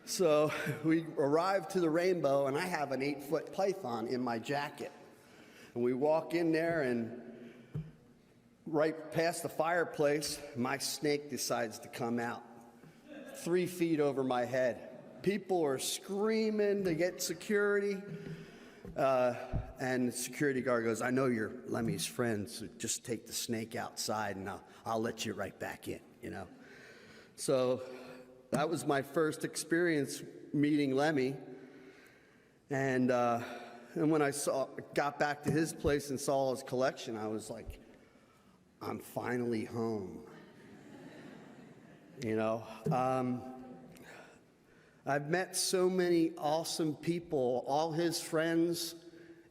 So we arrived to the Rainbow, and I have an 8-foot python in my jacket. And we walk in there, and right past the fireplace, my snake decides to come out 3 feet over my head. People are screaming to get security. And the security guard goes, I know you're Lemmy's friend, so just take the snake outside and I'll let you right back in, you know. So that was my first experience meeting Lemmy. And when I got back to his place and saw his collection, I was like, I'm finally home. You know, I've met so many awesome people. All his friends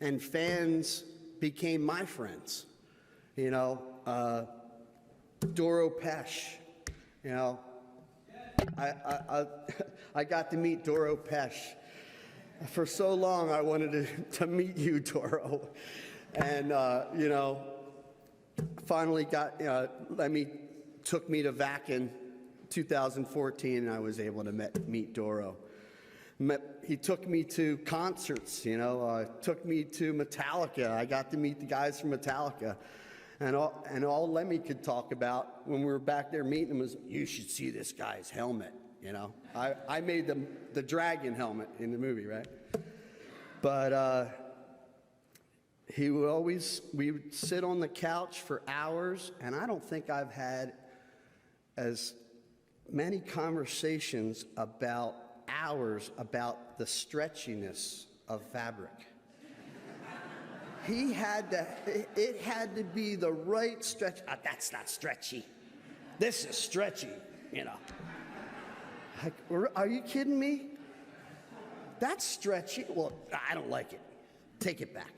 and fans became my friends. You know, Doro Pesh, you know, I got to meet Doro Pesh. For so long, I wanted to meet you, Doro. And, you know, finally Lemmy took me to Vakin 2014, and I was able to meet Doro. He took me to concerts, you know, took me to Metallica. I got to meet the guys from Metallica. And all Lemmy could talk about when we were back there meeting him was, you should see this guy's helmet, you know. I made the dragon helmet in the movie, right? But we would sit on the couch for hours, and I don't think I've had as many conversations about hours about the stretchiness of fabric. It had to be the right stretch. That's not stretchy. This is stretchy, you know. Like, are you kidding me? That's stretchy. Well, I don't like it. Take it back.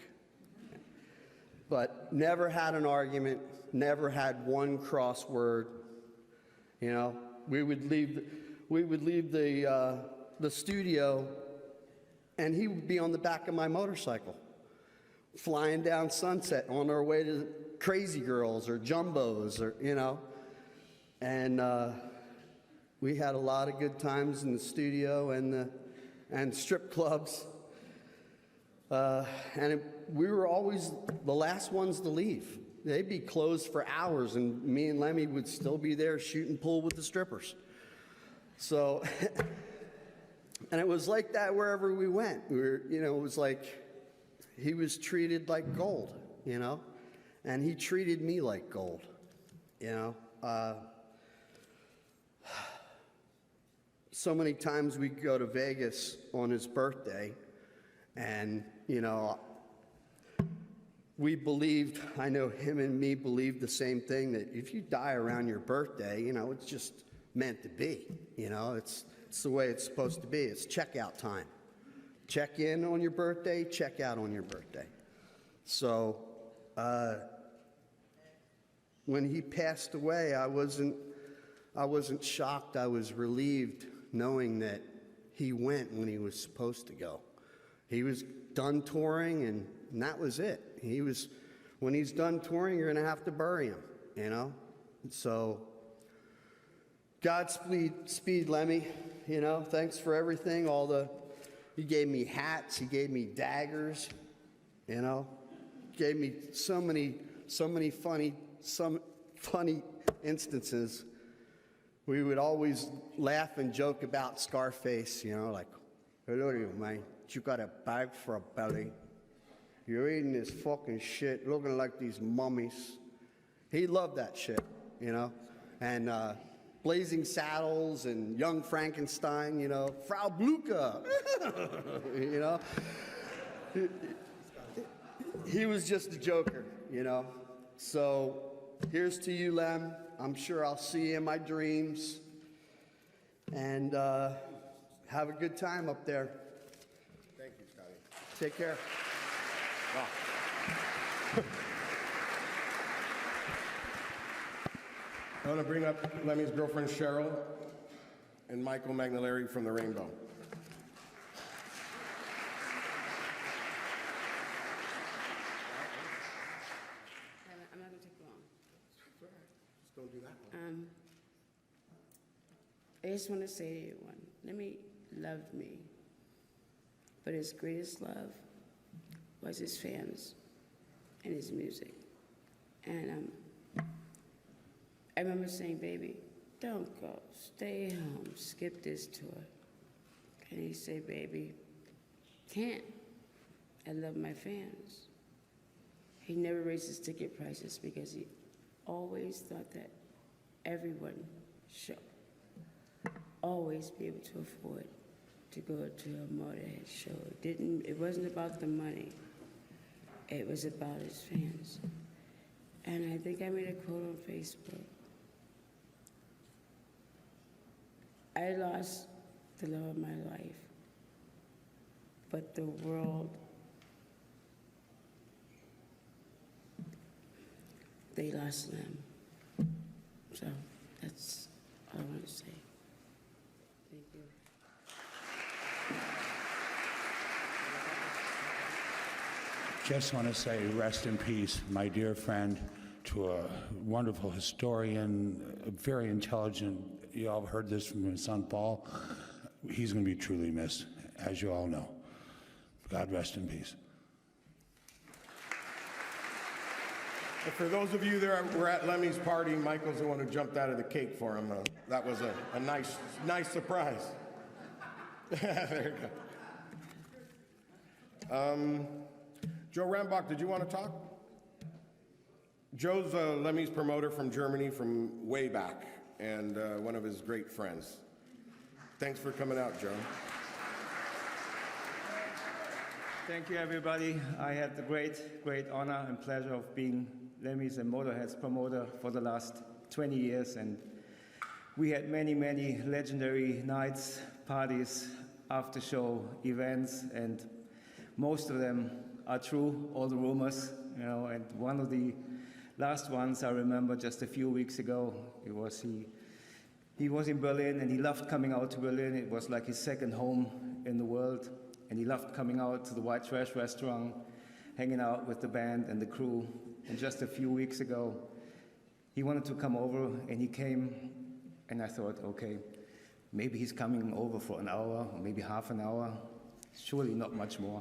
But never had an argument, never had one crossword. You know, we would leave the studio, and he would be on the back of my motorcycle, flying down Sunset on our way to Crazy Girls or Jumbos, or you know, and we had a lot of good times in the studio and strip clubs, we were always the last ones to leave. They'd be closed for hours, and me and Lemmy would still be there shooting pool with the strippers. So, and it was like that wherever we went. You know, it was like he was treated like gold, you know, and he treated me like gold, you know. So many times we'd go to Vegas on his birthday, and, you know, I know him and me believed the same thing, that if you die around your birthday, you know, it's just meant to be. You know, it's the way it's supposed to be. It's checkout time. Check in on your birthday, check out on your birthday. So when he passed away, I wasn't shocked. I was relieved knowing that he went when he was supposed to go. He was done touring, and that was it. When he's done touring, you're going to have to bury him, you know? So, Godspeed, Lemmy, you know? Thanks for everything. He gave me hats, he gave me daggers, you know? Gave me so many funny instances. We would always laugh and joke about Scarface, you know, like, hello to you, man. You got a bag for a belly. You're eating this fucking shit, looking like these mummies. He loved that shit, you know? And Blazing Saddles and Young Frankenstein, you know? Frau Blucher, you know? He was just a joker, you know? So here's to you, Lem. I'm sure I'll see you in my dreams. And have a good time up there. Thank you, Scotty. Take care. Wow. I want to bring up Lemmy's girlfriend, Cheryl, and Michael Magnolari from the Rainbow. I'm not going to take long. Just don't do that. I just want to say to you, Lemmy loved me, but his greatest love was his fans and his music. And I remember saying, baby, don't go, stay home, skip this tour. And he said, baby, can't. I love my fans. He never raised his ticket prices because he always thought that everyone should always be able to afford to go to a MOTÖRHEAD show. It wasn't about the money. It was about his fans. And I think I made a quote on Facebook. I lost the love of my life, but the world, they lost them. So that's all I want to say. Thank you. Just want to say rest in peace, my dear friend, to a wonderful historian, a very intelligent. You all heard this from his son, Paul. He's going to be truly missed, as you all know. God rest in peace. And for those of you that were at Lemmy's party, Michael's the one who jumped out of the cake for him. That was a nice surprise. There you go. Joe Rambach, did you want to talk? Joe's Lemmy's promoter from Germany from way back, and one of his great friends. Thanks for coming out, Joe. Thank you, everybody. I had the great honor and pleasure of being Lemmy's and MOTÖRHEAD's promoter for the last 20 years, and we had many legendary nights, parties, after-show events, and most of them are true, all the rumors, you know, and one of the last ones I remember just a few weeks ago, he was in Berlin and he loved coming out to Berlin. It was like his second home in the world, and he loved coming out to the White Trash restaurant, hanging out with the band and the crew. And just a few weeks ago, he wanted to come over, and he came, and I thought, okay, maybe he's coming over for an hour, or maybe half an hour, surely not much more.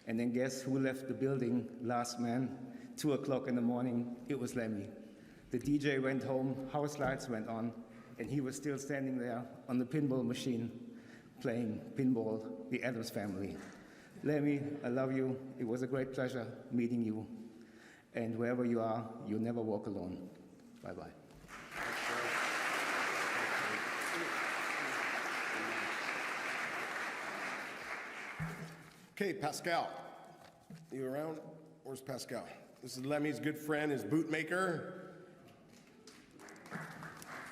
And then guess who left the building last man, 2 o'clock in the morning? It was Lemmy. The DJ went home, house lights went on, and he was still standing there on the pinball machine playing pinball, the Addams Family. Lemmy, I love you. It was a great pleasure meeting you. And wherever you are, you'll never walk alone. Bye-bye. Okay, Pascal. You around? Where's Pascal? This is Lemmy's good friend, his bootmaker.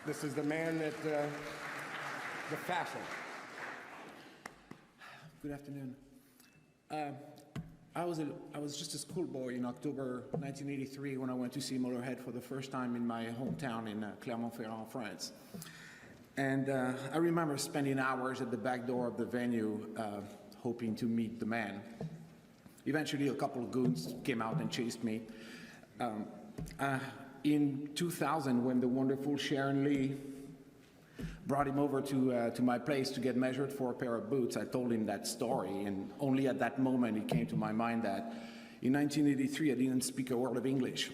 This is the man that, the fashion. Good afternoon. I was just a schoolboy in October 1983 when I went to see MOTÖRHEAD for the first time in my hometown in Clermont-Ferrand, France. And I remember spending hours at the back door of the venue hoping to meet the man. Eventually, a couple of goons came out and chased me. In 2000, when the wonderful Sharon Lee brought him over to my place to get measured for a pair of boots, I told him that story, and only at that moment it came to my mind that in 1983 I didn't speak a word of English.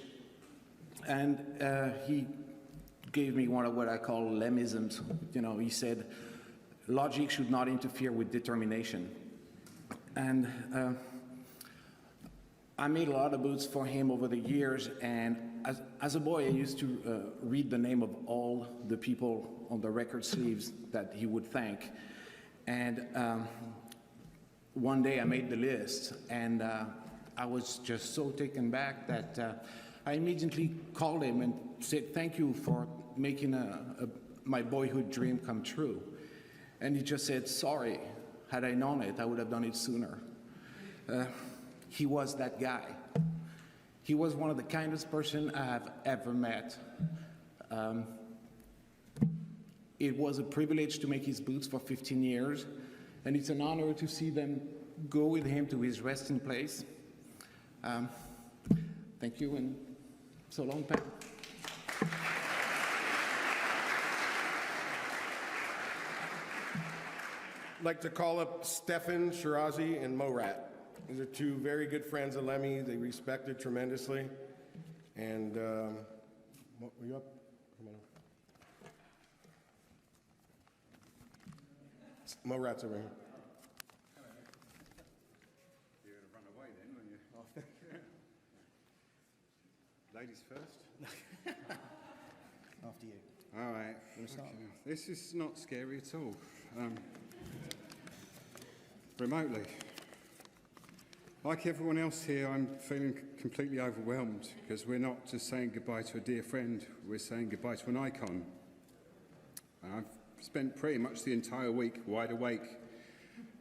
And he gave me one of what I call Lemmisms. You know, he said, logic should not interfere with determination. And I made a lot of boots for him over the years, and as a boy I used to read the name of all the people on the record sleeves that he would thank. And one day I made the list, and I was just so taken back that I immediately called him and said, thank you for making my boyhood dream come true. And he just said, sorry, had I known it, I would have done it sooner. He was that guy. He was one of the kindest person I have ever met. It was a privilege to make his boots for 15 years, and it's an honor to see them go with him to his resting place. Thank you, and so long, Pat. I'd like to call up Stefan Shirazi and Morat. These are two very good friends of Lemmy. They respected tremendously. And what were you up? Come on. More rats over here. You're going to run away then when you're after. Ladies first. After you. All right. Okay. This is not scary at all. Remotely. Like everyone else here, I'm feeling completely overwhelmed because we're not just saying goodbye to a dear friend, we're saying goodbye to an icon. I've spent pretty much the entire week wide awake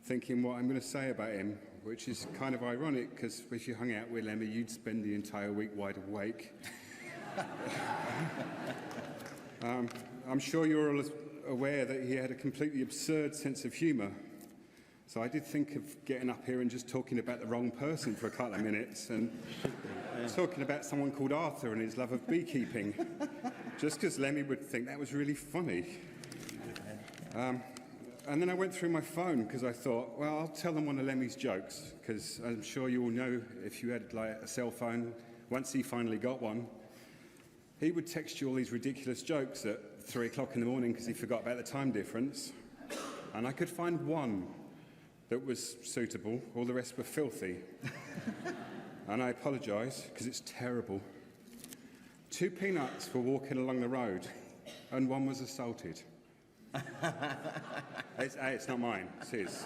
thinking what I'm going to say about him, which is kind of ironic because if you hung out with Lemmy, you'd spend the entire week wide awake. I'm sure you're all aware that he had a completely absurd sense of humour. So I did think of getting up here and just talking about the wrong person for a couple of minutes and talking about someone called Arthur and his love of beekeeping, just because Lemmy would think that was really funny. And then I went through my phone because I thought, well, I'll tell them one of Lemmy's jokes, because I'm sure you all know if you had like a cell phone, once he finally got one, he would text you all these ridiculous jokes at 3 o'clock in the morning because he forgot about the time difference. And I could find one that was suitable, all the rest were filthy. And I apologise, because it's terrible. 2 peanuts were walking along the road, and one was assaulted. It's not mine, it's his.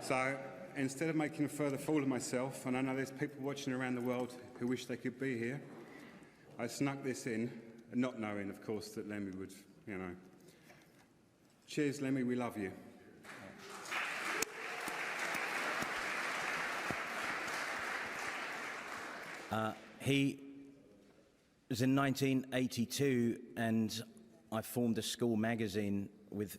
So instead of making a further fool of myself, and I know there's people watching around the world who wish they could be here, I snuck this in, not knowing, of course, that Lemmy would, you know. Cheers, Lemmy, we love you. He was in 1982, and I formed a school magazine with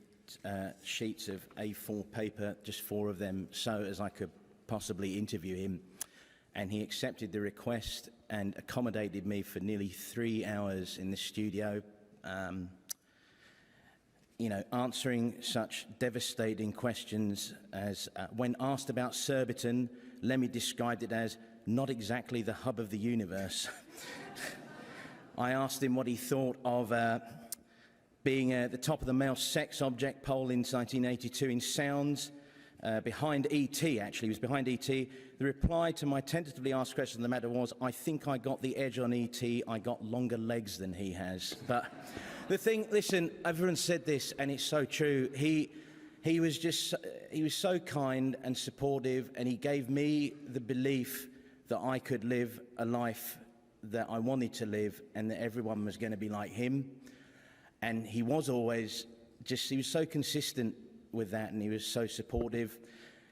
sheets of A4 paper, just 4 of them, so as I could possibly interview him. And he accepted the request and accommodated me for nearly 3 hours in the studio, you know, answering such devastating questions as, when asked about Surbiton, Lemmy described it as not exactly the hub of the universe. I asked him what he thought of being the top of the male sex object poll in 1982 in sounds, behind E.T. actually, he was behind E.T. The reply to my tentatively asked question on the matter was, I think I got the edge on E.T., I got longer legs than he has. But the thing, listen, everyone said this, and it's so true, he was so kind and supportive, and he gave me the belief that I could live a life that I wanted to live, and that everyone was going to be like him. And he was always he was so consistent with that, and he was so supportive.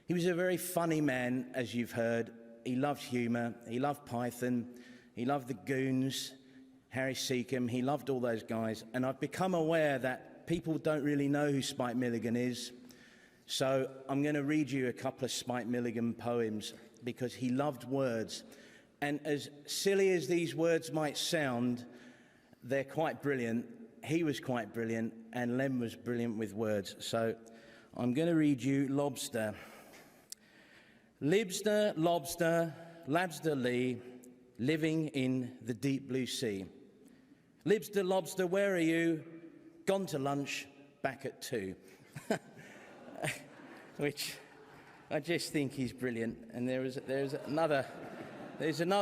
He was a very funny man, as you've heard. He loved humour, he loved Python, he loved the Goons, Harry Seacombe, he loved all those guys. And I've become aware that people don't really know who Spike Milligan is. So I'm going to read you a couple of Spike Milligan poems, because he loved words. And as silly as these words might sound, they're quite brilliant. He was quite brilliant, and Lem was brilliant with words. So I'm going to read you Lobster. Libster, lobster, labster lee, living in the deep blue sea. Libster, lobster, where are you? Gone to lunch, back at 2. Which I just think he's brilliant. And there's another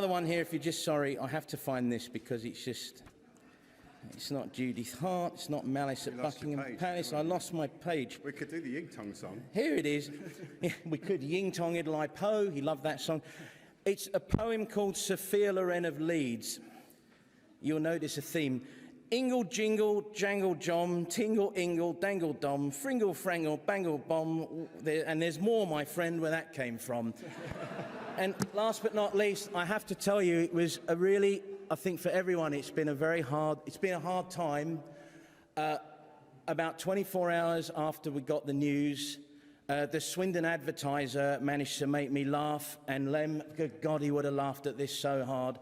one here. If you're just sorry, I have to find this because it's not Judith Hart, it's not Malice at Buckingham Palace. I lost my page. We could do the Ying Tong song. Here it is. We could Ying Tong Idle I Po. He loved that song. It's a poem called Sophia Loren of Leeds. You'll notice a theme. Ingle, jingle, jangle, jom, tingle, ingle, dangle, dom, fringle, frangle, bangle, bomb. And there's more, my friend, where that came from. And last but not least, I have to tell you, it was a really, I think for everyone, it's been a hard time. About 24 hours after we got the news, the Swindon Advertiser managed to make me laugh, and Lem, good God, he would have laughed at this so hard.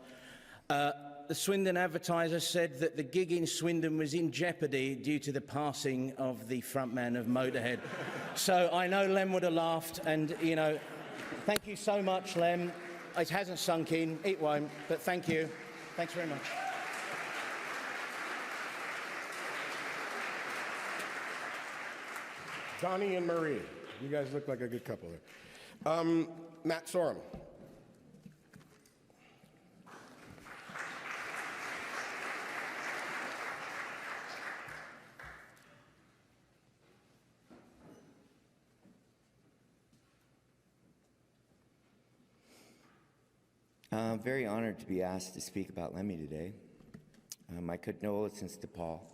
The Swindon Advertiser said that the gig in Swindon was in jeopardy due to the passing of the frontman of MOTÖRHEAD. So I know Lem would have laughed, and, you know, thank you so much, Lem. It hasn't sunk in, it won't, but thank you. Thanks very much. Donnie and Marie. You guys look like a good couple there. Matt Sorum. I'm very honored to be asked to speak about Lemmy today. My condolences to Paul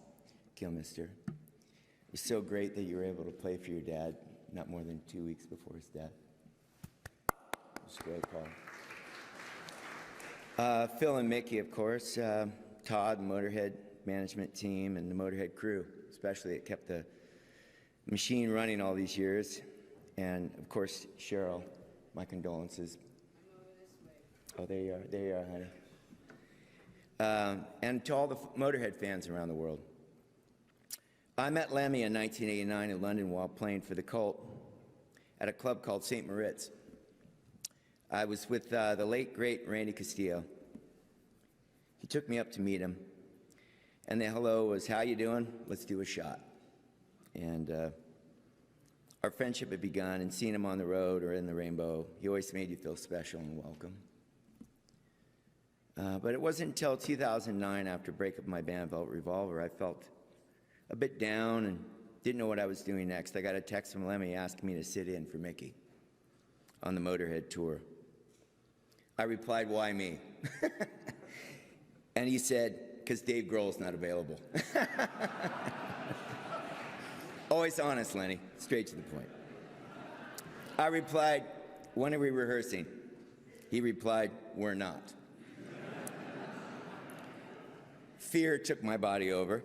Kilmister. It was so great that you were able to play for your dad not more than 2 weeks before his death. It was great, Paul. Phil and Mickey, of course, Todd, the Motorhead management team, and the Motorhead crew, especially. It kept the machine running all these years. And, of course, Cheryl, my condolences. Oh, there you are. There you are, honey. And to all the Motorhead fans around the world. I met Lemmy in 1989 in London while playing for the Cult at a club called St. Moritz. I was with the late, great Randy Castillo. He took me up to meet him, and the hello was, "How you doing? Let's do a shot." And our friendship had begun, and seeing him on the road or in the Rainbow, he always made you feel special and welcome. But it wasn't until 2009, after breakup of my band Velvet Revolver, I felt a bit down and didn't know what I was doing next. I got a text from Lemmy asking me to sit in for Mickey on the Motorhead tour. I replied, "Why me?" And he said, "Because Dave Grohl's not available." Always honest, Lenny, straight to the point. I replied, "When are we rehearsing?" He replied, "We're not." Fear took my body over,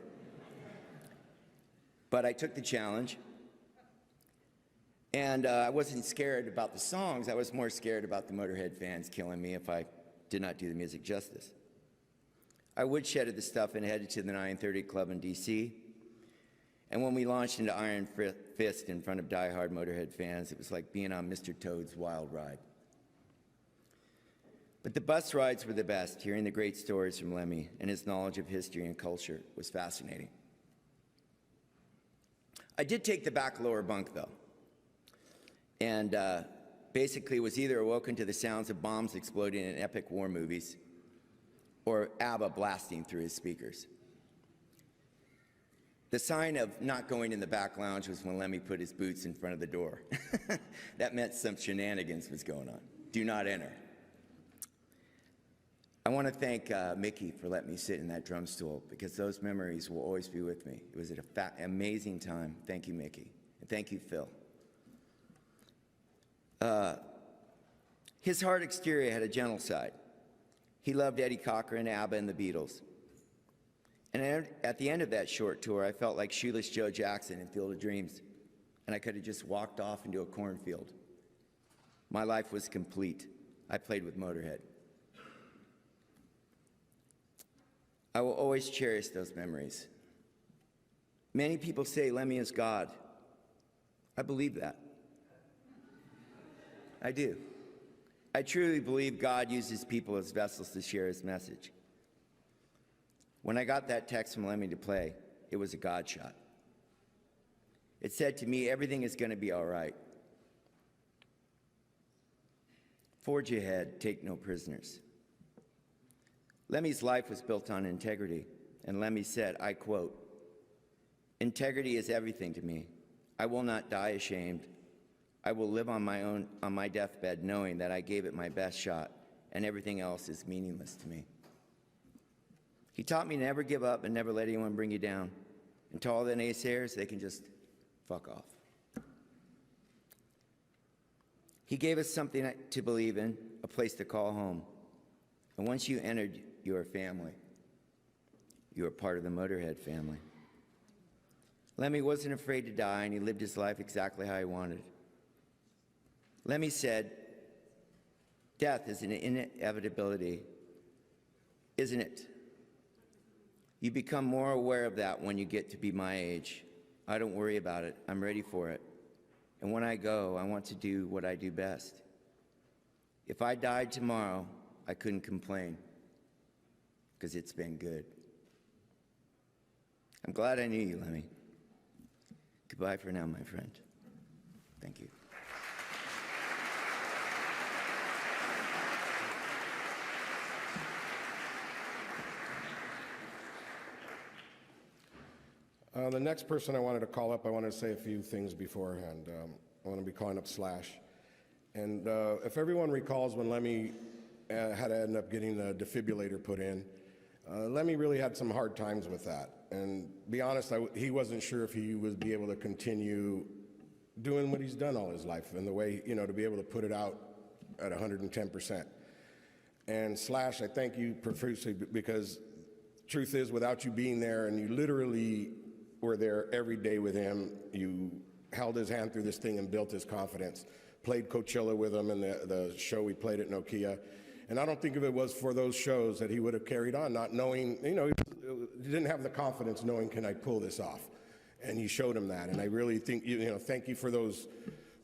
but I took the challenge. And I wasn't scared about the songs. I was more scared about the Motorhead fans killing me if I did not do the music justice. I woodshedded the stuff and headed to the 930 Club in DC. And when we launched into Iron Fist in front of diehard Motorhead fans, it was like being on Mr. Toad's Wild Ride. But the bus rides were the best. Hearing the great stories from Lemmy and his knowledge of history and culture was fascinating. I did take the back lower bunk, though, and basically was either awoken to the sounds of bombs exploding in epic war movies or ABBA blasting through his speakers. The sign of not going in the back lounge was when Lemmy put his boots in front of the door. That meant some shenanigans was going on. Do not enter. I want to thank Mickey for letting me sit in that drum stool, because those memories will always be with me. It was an amazing time. Thank you, Mickey. And thank you, Phil. His hard exterior had a gentle side. He loved Eddie Cochran, ABBA, and the Beatles. And at the end of that short tour, I felt like Shoeless Joe Jackson in Field of Dreams, and I could have just walked off into a cornfield. My life was complete. I played with Motorhead. I will always cherish those memories. Many people say Lemmy is God. I believe that. I do. I truly believe God uses people as vessels to share his message. When I got that text from Lemmy to play, it was a God shot. It said to me, everything is going to be all right. Forge ahead, take no prisoners. Lemmy's life was built on integrity, and Lemmy said, I quote, "Integrity is everything to me. I will not die ashamed. I will live on my deathbed knowing that I gave it my best shot, and everything else is meaningless to me." He taught me to never give up and never let anyone bring you down. And to all the naysayers, they can just fuck off. He gave us something to believe in, a place to call home. And once you entered your family, you were part of the Motorhead family. Lemmy wasn't afraid to die, and he lived his life exactly how he wanted. Lemmy said, death is an inevitability, isn't it? You become more aware of that when you get to be my age. I don't worry about it. I'm ready for it. And when I go, I want to do what I do best. If I died tomorrow, I couldn't complain, because it's been good. I'm glad I knew you, Lemmy. Goodbye for now, my friend. Thank you. The next person I wanted to call up, I wanted to say a few things beforehand. I want to be calling up Slash. And if everyone recalls when Lemmy had to end up getting the defibrillator put in, Lemmy really had some hard times with that. And be honest, he wasn't sure if he would be able to continue doing what he's done all his life and the way, you know, to be able to put it out at 110%. And Slash, I thank you profusely because truth is, without you being there, and you literally were there every day with him, you held his hand through this thing and built his confidence, played Coachella with him and the show we played at Nokia. And I don't think if it was for those shows that he would have carried on, not knowing, you know, he didn't have the confidence knowing, can I pull this off? And you showed him that. And I really think, you know, thank you for those.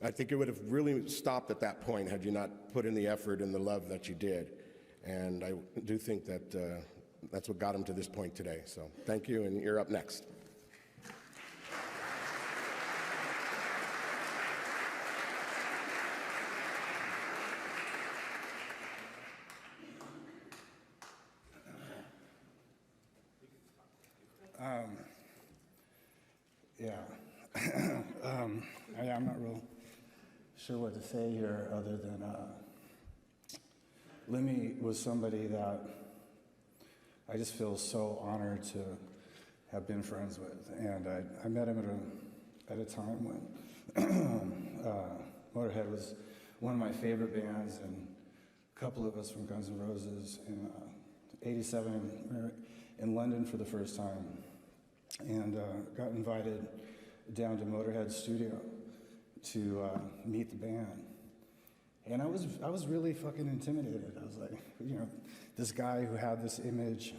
I think it would have really stopped at that point had you not put in the effort and the love that you did. And I do think that that's what got him to this point today. So thank you, and you're up next. I'm not real sure what to say here other than Lemmy was somebody that I just feel so honored to have been friends with. And I met him at a time when Motorhead was one of my favorite bands, and a couple of us from Guns N' Roses in '87 we were in London for the first time, and got invited down to Motorhead's studio to meet the band. And I was really fucking intimidated. I was like, you know, this guy who had this image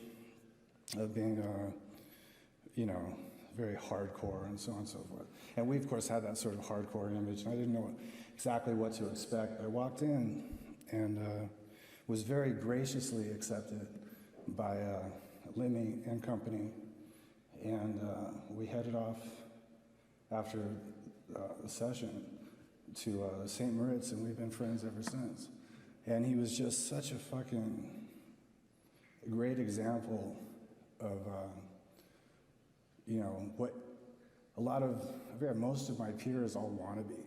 of being, you know, very hardcore and so on and so forth. And we, of course, had that sort of hardcore image, and I didn't know exactly what to expect. I walked in and was very graciously accepted by Lemmy and company, and we headed off after the session to St. Moritz, and we've been friends ever since. And he was just such a fucking great example of, you know, what most of my peers all want to be.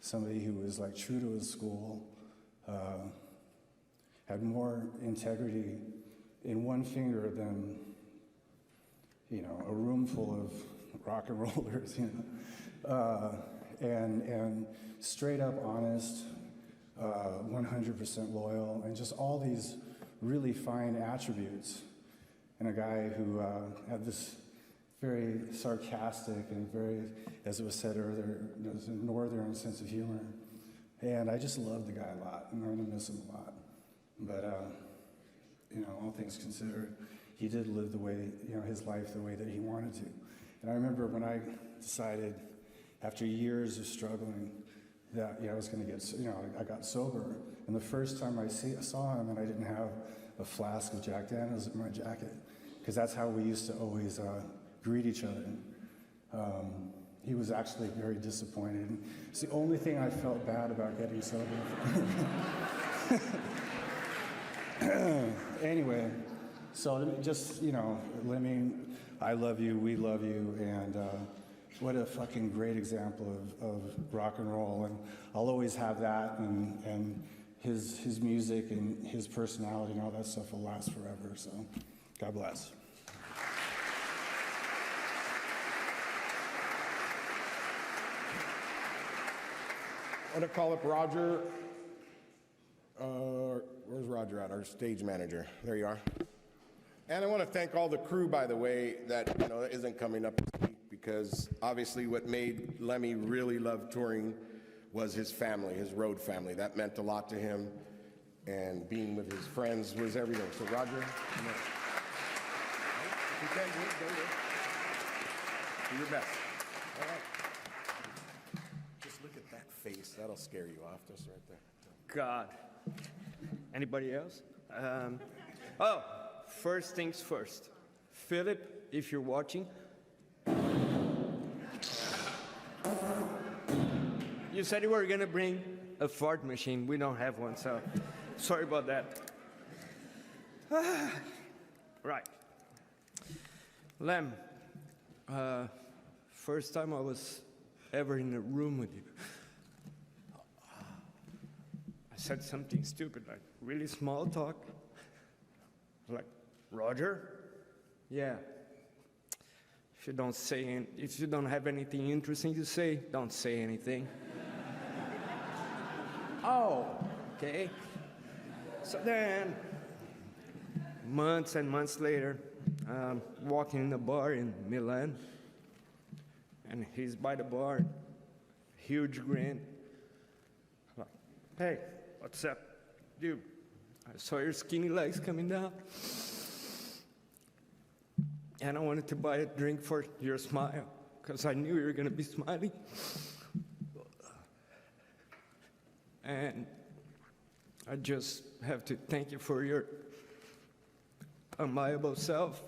Somebody who was like true to his school, had more integrity in one finger than, you know, a room full of rock and rollers, you know, and straight up honest, 100% loyal, and just all these really fine attributes. And a guy who had this very sarcastic and very, as it was said earlier, there's a northern sense of humor. And I just love the guy a lot, and I'm gonna miss him a lot. But, you know, all things considered, he did live the way, you know, his life the way that he wanted to. And I remember when I decided, after years of struggling, that, I was gonna get, I got sober. And the first time I saw him, and I didn't have a flask of Jack Daniels in my jacket, because that's how we used to always greet each other. He was actually very disappointed. It's the only thing I felt bad about getting sober. Anyway, so just, Lemmy, I love you, we love you, and what a fucking great example of rock and roll. And I'll always have that, and his music and his personality and all that stuff will last forever, so God bless. I want to call up Roger. Where's Roger at? Our stage manager. There you are. And I want to thank all the crew, by the way, that isn't coming up this week, because obviously what made Lemmy really love touring was his family, his road family. That meant a lot to him, and being with his friends was everything. So Roger, if you can do your best. All right. Just look at that face. That'll scare you off, just right there. God. Anybody else? First things first. Philip, if you're watching, you You said you were gonna bring a fart machine. We don't have one, so sorry about that. Right. Lem, first time I was ever in a room with you, I said something stupid, like really small talk. Like, Roger? Yeah. If you don't have anything interesting to say, don't say anything. Oh, okay. So then, months and months later, walking in a bar in Milan, and he's by the bar, huge grin. Like, hey, what's up? Dude, I saw your skinny legs coming down. And I wanted to buy a drink for your smile, because I knew you were going to be smiling. And I just have to thank you for your unliable self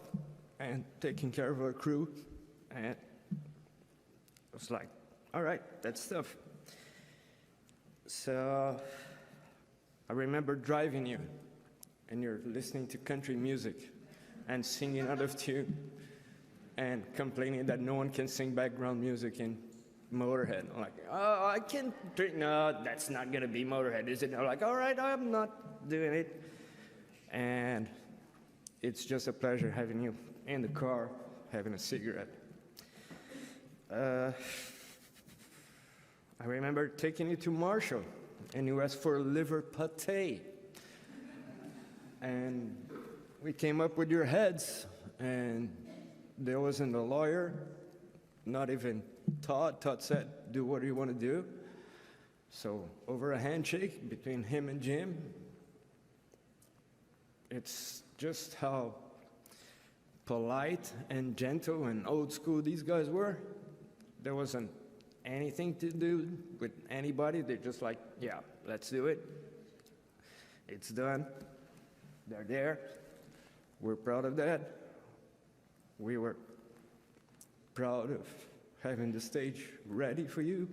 and taking care of our crew. And I was like, all right, that's tough. So I remember driving you, and you're listening to country music and singing out of tune and complaining that no one can sing background music in Motorhead. I'm like, oh, I can't drink. No, that's not gonna be Motorhead, is it? And I'm like, all right, I'm not doing it. And it's just a pleasure having you in the car, having a cigarette. I remember taking you to Marshall, and you asked for a liver pate. And we came up with your heads, and there wasn't a lawyer, not even Todd. Todd said, do what you want to do. So over a handshake between him and Jim, it's just how polite and gentle and old school these guys were. There wasn't anything to do with anybody. They're just like, yeah, let's do it. It's done. They're there. We're proud of that. We were proud of having the stage ready for you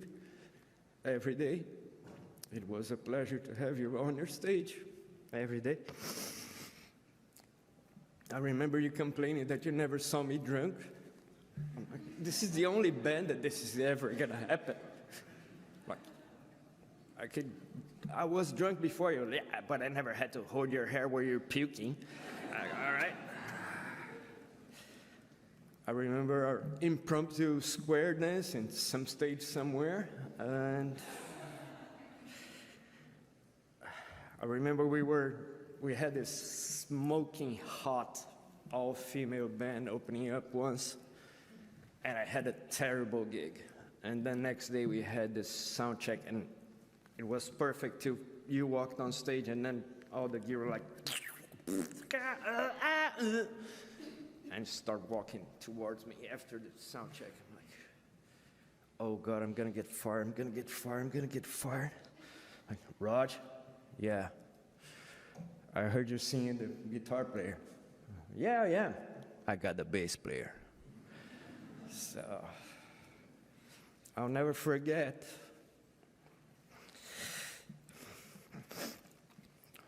every day. It was a pleasure to have you on your stage every day. I remember you complaining that you never saw me drunk. I'm like, this is the only band that this is ever gonna happen. Like, I was drunk before you, yeah, but I never had to hold your hair while you're puking. All right. I remember our impromptu square dance in some stage somewhere, and I remember we had this smoking hot all-female band opening up once, and I had a terrible gig. And the next day we had this sound check, and it was perfect too. You walked on stage, and then all the gear were like, and start walking towards me after the sound check. I'm like, oh God, I'm gonna get fired, I'm gonna get fired, I'm gonna get fired. Like, Raj, yeah, I heard you singing the guitar player. Yeah, I got the bass player. So, I'll never forget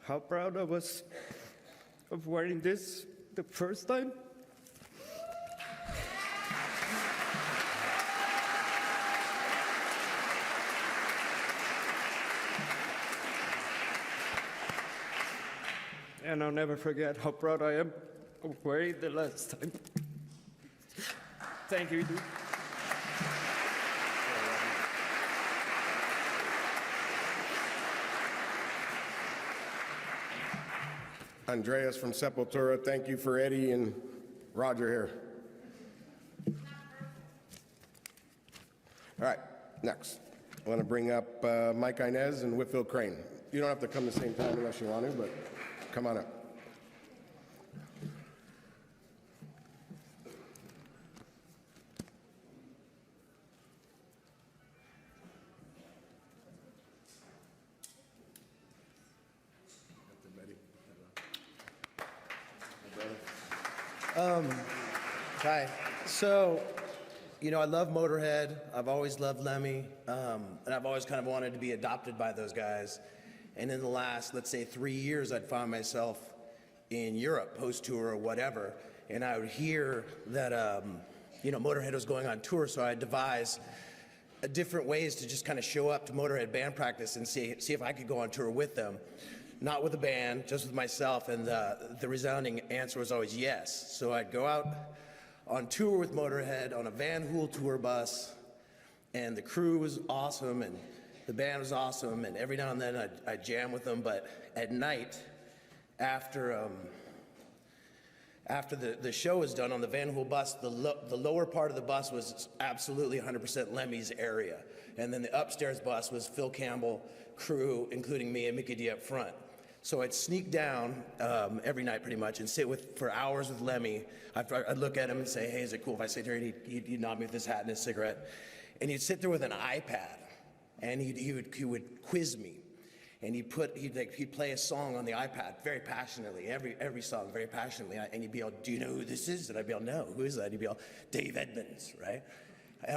how proud I was of wearing this the first time. And I'll never forget how proud I am of wearing it the last time. Thank you, dude. Andreas from Sepultura, thank you for Eddie and Roger here. All right, next. I want to bring up Mike Inez and Whitfield Crane. You don't have to come the same time unless you want to, but come on up. Hi. So, You know, I love Motorhead. I've always loved Lemmy. And I've always kind of wanted to be adopted by those guys. And in the last, let's say, 3 years, I'd found myself in Europe, post-tour or whatever. And I would hear that, you know, Motorhead was going on tour, so I'd devise different ways to just kind of show up to Motorhead band practice and see if I could go on tour with them. Not with a band, just with myself, and the resounding answer was always yes. So I'd go out on tour with Motorhead on a Van Hool tour bus, and the crew was awesome, and the band was awesome, and every now and then I'd jam with them, but at night, after the show was done on the Van Hool bus, the lower part of the bus was absolutely 100% Lemmy's area, and then the upstairs bus was Phil Campbell, crew, including me and Mikkey Dee up front. So I'd sneak down every night pretty much and sit for hours with Lemmy. I'd look at him and say, hey, is it cool if I sit here? And he'd nod me with his hat and his cigarette. And he'd sit there with an iPad, and he would quiz me. And he'd play a song on the iPad very passionately, every song very passionately. And he'd be all, do you know who this is? And I'd be all, no, who is that? He'd be all, Dave Edmunds, right?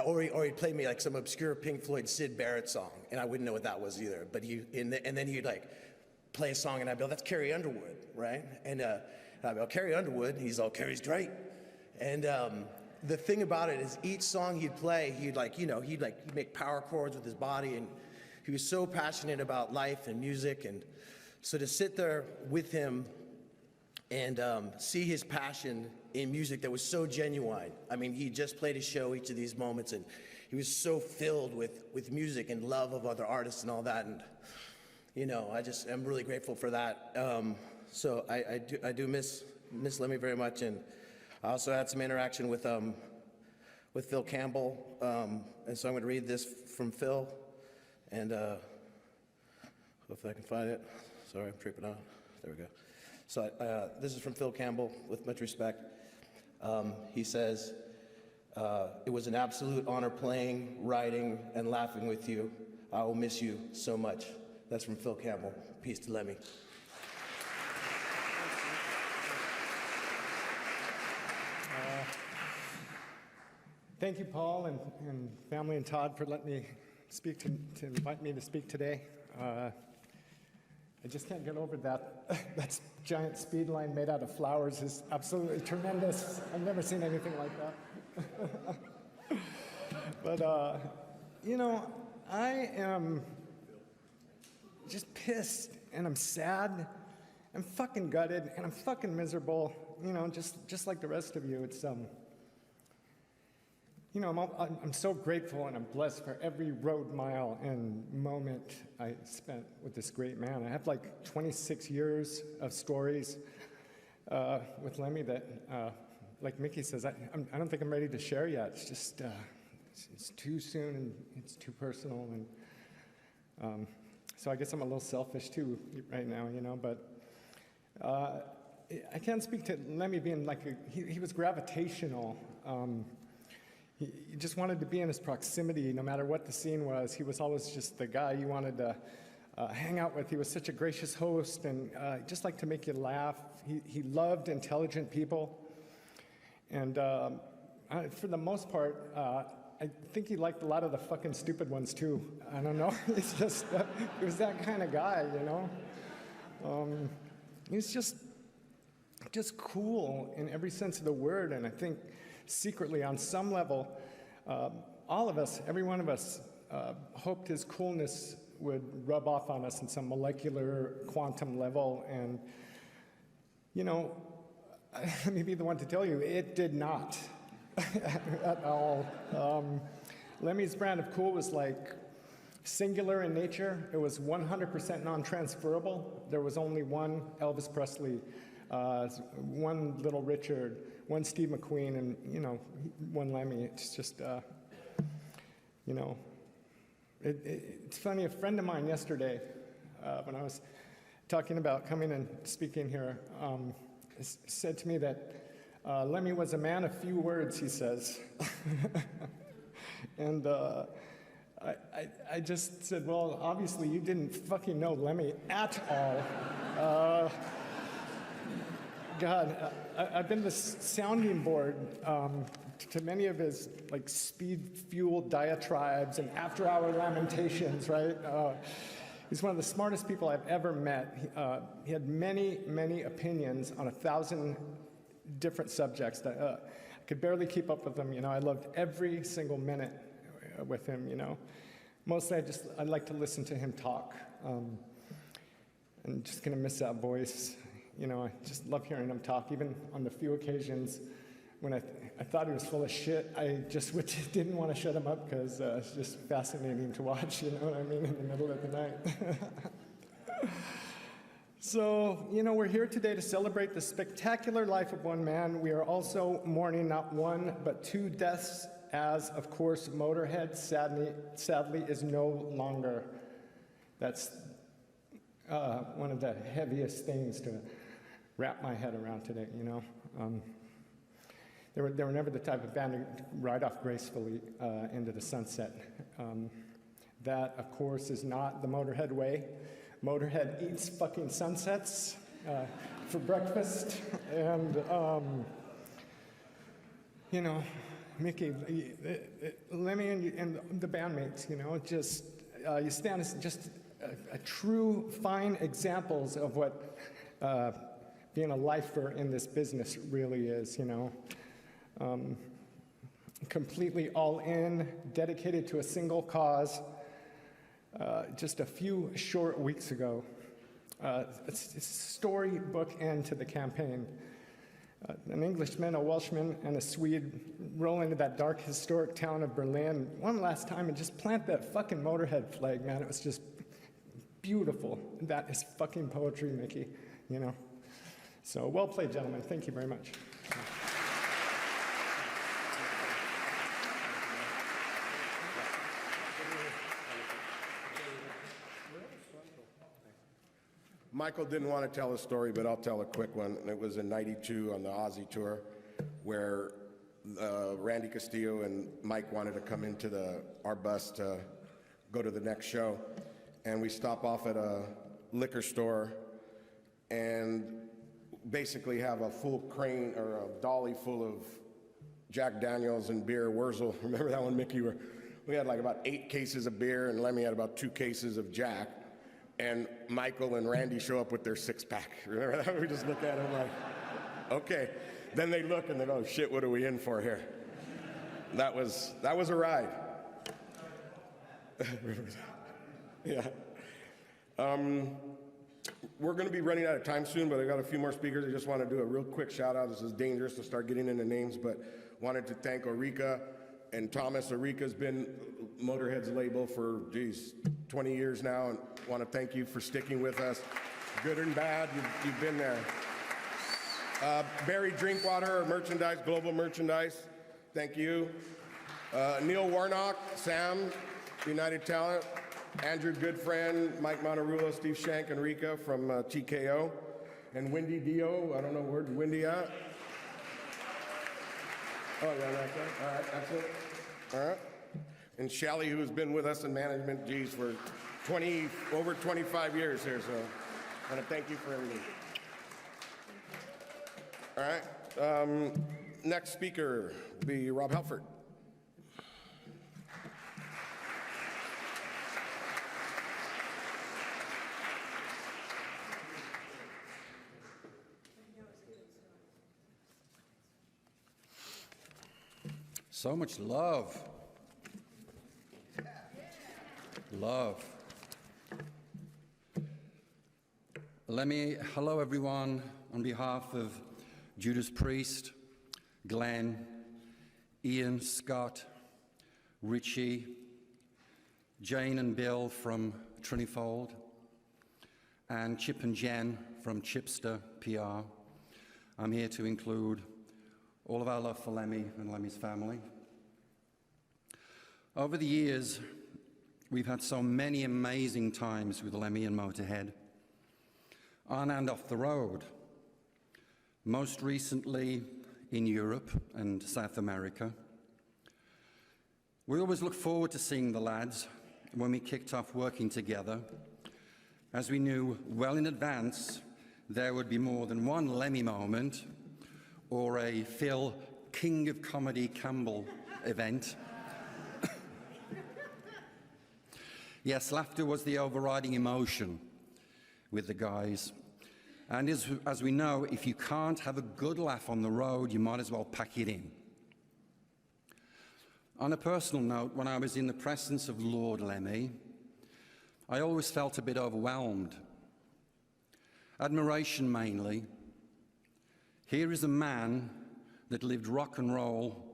Or he'd play me like some obscure Pink Floyd Syd Barrett song, and I wouldn't know what that was either. But and then he'd like play a song, and I'd be all, that's Carrie Underwood, right? And I'd be all, Carrie Underwood, and he's all, Carrie's great. And the thing about it is each song he'd play, he'd make power chords with his body, and he was so passionate about life and music. And so to sit there with him and see his passion in music that was so genuine. I mean, he just played his show each of these moments, and he was so filled with music and love of other artists and all that. And you know, I'm really grateful for that. So I do miss Lemmy very much, and I also had some interaction with Phil Campbell, and so I'm going to read this from Phil, and hopefully I can find it. Sorry, I'm tripping out. There we go. So this is from Phil Campbell, with much respect. He says, it was an absolute honor playing, writing, and laughing with you. I will miss you so much. That's from Phil Campbell. Peace to Lemmy. Thank you, Paul and family and Todd, for letting me speak to invite me to speak today. I just can't get over that. That giant speed line made out of flowers is absolutely tremendous. I've never seen anything like that. But, you know, I am just pissed, and I'm sad, I'm fucking gutted, and I'm fucking miserable, you know, just like the rest of you. It's, you know, I'm so grateful and I'm blessed for every road mile and moment I spent with this great man. I have like 26 years of stories with Lemmy that, like Mikkey says, I don't think I'm ready to share yet. It's just, it's too soon and it's too personal. And so I guess I'm a little selfish too right now, you know, but I can't speak to Lemmy being like, he was gravitational. He just wanted to be in his proximity no matter what the scene was. He was always just the guy you wanted to hang out with. He was such a gracious host and just liked to make you laugh. He loved intelligent people. And for the most part, I think he liked a lot of the fucking stupid ones too. I don't know. It's just, he was that kind of guy, you know? He was just cool in every sense of the word. And I think secretly, on some level, all of us, every one of us, hoped his coolness would rub off on us in some molecular quantum level. And, you know, let me be the one to tell you, it did not at all. Lemmy's brand of cool was like singular in nature. It was 100% non-transferable. There was only one Elvis Presley, one Little Richard, one Steve McQueen, and, you know, one Lemmy. It's just, you know, it's funny, a friend of mine yesterday, when I was talking about coming and speaking here, said to me that Lemmy was a man of few words, he says. And I just said, well, obviously you didn't fucking know Lemmy at all. God, I've been the sounding board to many of his like speed-fueled diatribes and after-hour lamentations, right? He's one of the smartest people I've ever met. He had many, many opinions on 1,000 different subjects that I could barely keep up with him. You know, I loved every single minute with him, you know. Mostly I like to listen to him talk. I'm just gonna miss that voice. You know, I just love hearing him talk, even on the few occasions when I thought he was full of shit. I just didn't want to shut him up because it's just fascinating to watch, you know what I mean, in the middle of the night. So, you know, we're here today to celebrate the spectacular life of one man. We are also mourning not one, but 2 deaths, as, of course, Motorhead sadly is no longer. That's one of the heaviest things to wrap my head around today, you know. They were never the type of band to ride off gracefully into the sunset. That, of course, is not the Motorhead way. Motorhead eats fucking sunsets for breakfast. And, you know, Mikkey, Lemmy and the bandmates, you know, just, you stand as just a true fine examples of what being a lifer in this business really is, you know. Completely all in, dedicated to a single cause. Just a few short weeks ago, it's a storybook end to the campaign. An Englishman, a Welshman, and a Swede roll into that dark, historic town of Berlin one last time and just plant that fucking Motorhead flag, man. It was just beautiful. That is fucking poetry, Mikkey, you know? So well played, gentlemen. Thank you very much. Michael didn't want to tell a story, but I'll tell a quick one. And it was in '92 on the Aussie tour where Randy Castillo and Mike wanted to come into our bus to go to the next show. And we stop off at a liquor store and basically have a full crane or a dolly full of Jack Daniels and beer. Wurzel, remember that one, Mikkey? We had like about 8 cases of beer, and Lemmy had about 2 cases of Jack. And Michael and Randy show up with their 6-pack. Remember that? We just look at them like, okay. Then they look and they go, shit, what are we in for here? That was a ride. Yeah. We're going to be running out of time soon, but I got a few more speakers. I just want to do a real quick shout out. This is dangerous to start getting into names, but wanted to thank Orica and Thomas. Orica's been Motorhead's label for, 20 years now, and want to thank you for sticking with us. Good and bad, you've been there. Barry Drinkwater, merchandise, global merchandise, thank you. Neil Warnock, Sam, United Talent. Andrew Goodfriend, Mike Monterulo, Steve Shank, and Rika from TKO. And Wendy Dio, I don't know where's Wendy at? Oh, yeah, that's it. All right, that's it. All right. And Shally, who's been with us in management, for over 25 years here, so I want to thank you for everything. All right. Next speaker will be Rob Halford. So much love. Love. Hello everyone, on behalf of Judas Priest, Glenn, Ian, Scott, Richie, Jane and Bill from Trinifold, and Chip and Jen from Chipster PR. I'm here to include all of our love for Lemmy and Lemmy's family. Over the years, we've had so many amazing times with Lemmy and Motorhead, on and off the road. Most recently in Europe and South America. We always look forward to seeing the lads when we kicked off working together, as we knew well in advance there would be more than one Lemmy moment or a Phil King of Comedy Campbell event. Yes, laughter was the overriding emotion with the guys. And as we know, if you can't have a good laugh on the road, you might as well pack it in. On a personal note, when I was in the presence of Lord Lemmy, I always felt a bit overwhelmed. Admiration mainly. Here is a man that lived rock and roll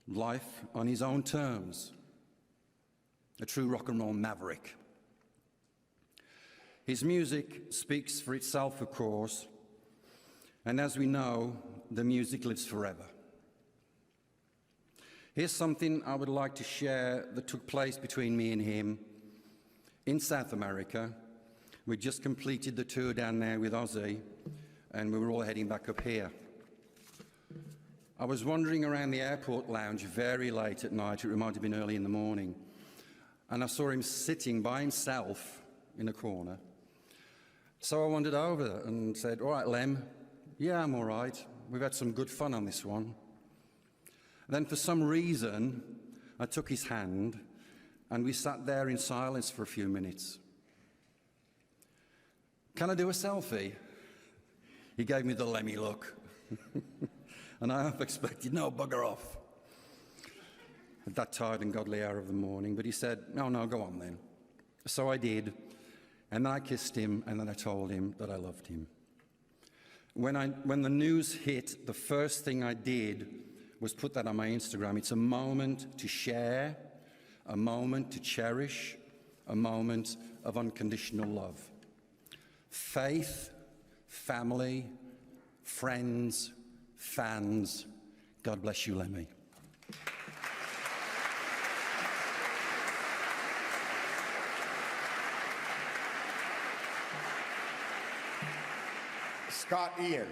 life on his own terms. A true rock and roll maverick. His music speaks for itself, of course, and as we know, the music lives forever. Here's something I would like to share that took place between me and him in South America. We just completed the tour down there with Ozzy, and we were all heading back up here. I was wandering around the airport lounge very late at night, it might have been early in the morning, and I saw him sitting by himself in a corner. So I wandered over and said, "All right, Lem, yeah, I'm all right. We've had some good fun on this one." Then for some reason, I took his hand and we sat there in silence for a few minutes. "Can I do a selfie?" He gave me the Lemmy look. And I half expected, "No, bugger off." At that tired and godly hour of the morning, but he said, "No, go on then." So I did, and then I kissed him, and then I told him that I loved him. When the news hit, the first thing I did was put that on my Instagram. It's a moment to share, a moment to cherish, a moment of unconditional love. Faith, family, friends, fans, God bless you, Lemmy. Scott Ian.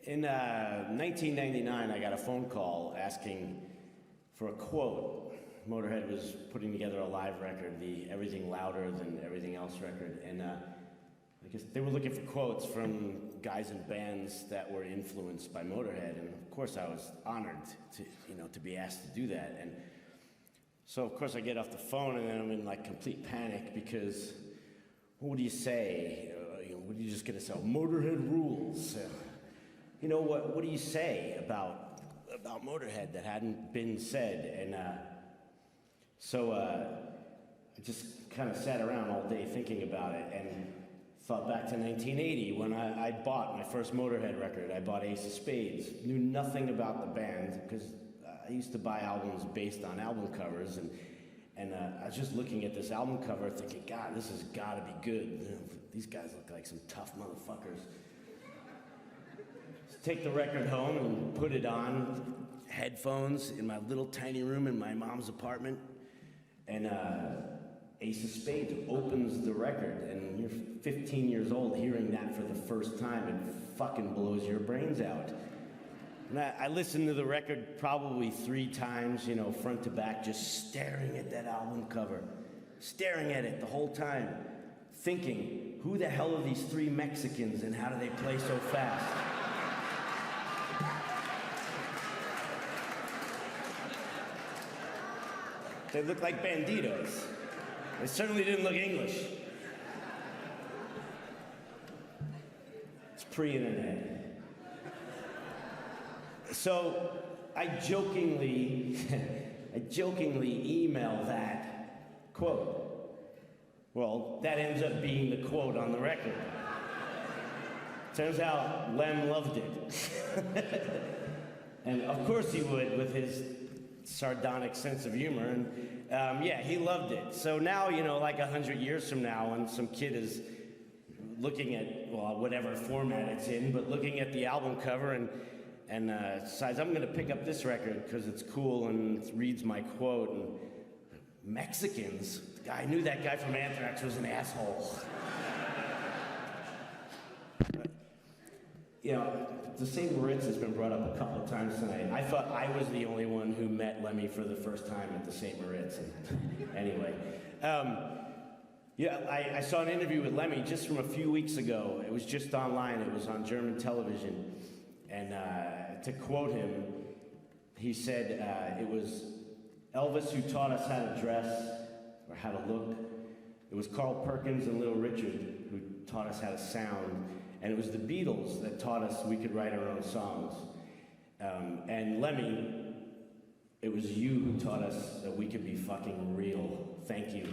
In 1999, I got a phone call asking for a quote. Motorhead was putting together a live record, the Everything Louder Than Everything Else record, and I guess they were looking for quotes from guys and bands that were influenced by Motorhead, and of course I was honored to be asked to do that. And so of course I get off the phone and then I'm in like complete panic because what do you say? What are you just gonna say? Motorhead rules. What do you say about Motorhead that hadn't been said? And so I just kind of sat around all day thinking about it and thought back to 1980 when I bought my first Motorhead record. I bought Ace of Spades. Knew nothing about the band because I used to buy albums based on album covers, and I was just looking at this album cover thinking, God, this has got to be good. These guys look like some tough motherfuckers. So take the record home and put it on headphones in my little tiny room in my mom's apartment, and Ace of Spades opens the record, and you're 15 years old hearing that for the first time, it fucking blows your brains out. And I listened to the record probably 3 times, front to back, just staring at that album cover, staring at it the whole time, thinking, who the hell are these 3 Mexicans and how do they play so fast? They look like banditos. They certainly didn't look English. It's pre-internet. So I jokingly email that quote. Well, that ends up being the quote on the record. Turns out Lem loved it. And of course he would, with his sardonic sense of humor, and yeah, he loved it. So now, like 100 years from now, when some kid is looking at, whatever format it's in, but looking at the album cover and decides, I'm gonna pick up this record because it's cool and it reads my quote, and Mexicans, I knew that guy from Anthrax was an asshole. You know, the St. Moritz has been brought up a couple of times tonight. I thought I was the only one who met Lemmy for the first time at the St. Moritz. And anyway, yeah, I saw an interview with Lemmy just from a few weeks ago. It was just online. It was on German television. And to quote him, he said it was Elvis who taught us how to dress or how to look. It was Carl Perkins and Little Richard who taught us how to sound. And it was the Beatles that taught us we could write our own songs. And Lemmy, it was you who taught us that we could be fucking real. Thank you.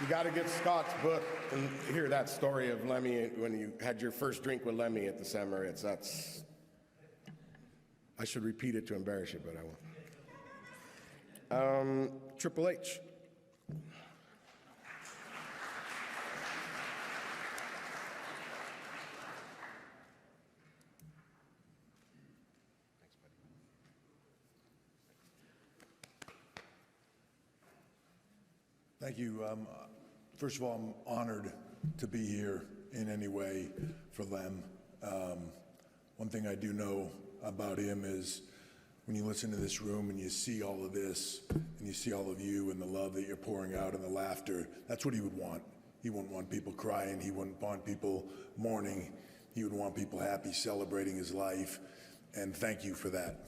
You got to get Scott's book and hear that story of Lemmy when you had your first drink with Lemmy at the St. Moritz. That's, I should repeat it to embarrass you, but I won't. Triple H. Thank you. First of all, I'm honored to be here in any way for Lem. One thing I do know about him is when you listen to this room and you see all of this, and you see all of you and the love that you're pouring out and the laughter, that's what he would want. He wouldn't want people crying. He wouldn't want people mourning. He would want people happy, celebrating his life, and thank you for that.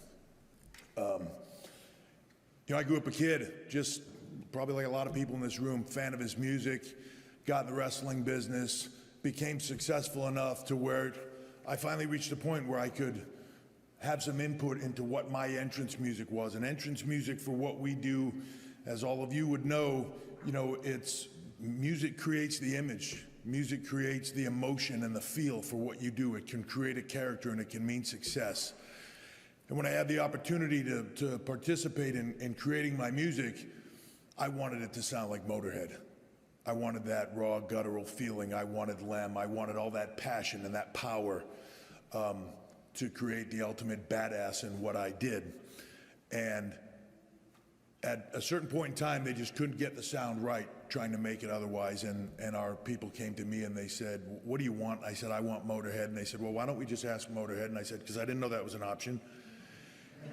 You know, I grew up a kid, just probably like a lot of people in this room, fan of his music, got in the wrestling business, became successful enough to where I finally reached a point where I could have some input into what my entrance music was. And entrance music, for what we do, as all of you would know, it's music creates the image. Music creates the emotion and the feel for what you do. It can create a character and it can mean success. And when I had the opportunity to participate in creating my music, I wanted it to sound like Motorhead. I wanted that raw, guttural feeling. I wanted Lem. I wanted all that passion and that power to create the ultimate badass in what I did. And at a certain point in time, they just couldn't get the sound right, trying to make it otherwise. And our people came to me and they said, "What do you want?" I said, "I want Motorhead." And they said, "Well, why don't we just ask Motorhead?" And I said, because I didn't know that was an option.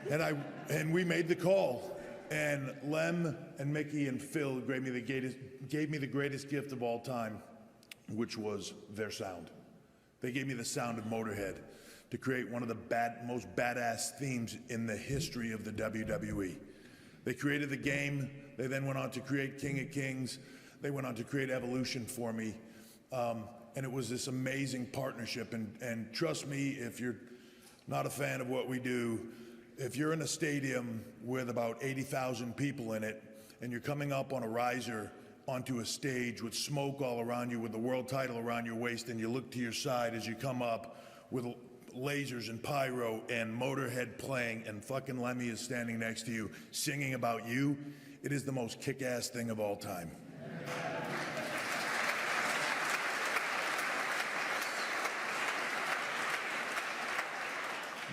And we made the call. And Lem and Mikkey and Phil gave me the greatest gift of all time, which was their sound. They gave me the sound of Motorhead to create one of the most badass themes in the history of the WWE. They created the game. They then went on to create King of Kings. They went on to create Evolution for me. And it was this amazing partnership. And trust me, if you're not a fan of what we do, if you're in a stadium with about 80,000 people in it, and you're coming up on a riser onto a stage with smoke all around you, with the world title around your waist, and you look to your side as you come up with lasers and pyro and Motorhead playing, and fucking Lemmy is standing next to you singing about you, it is the most kick-ass thing of all time.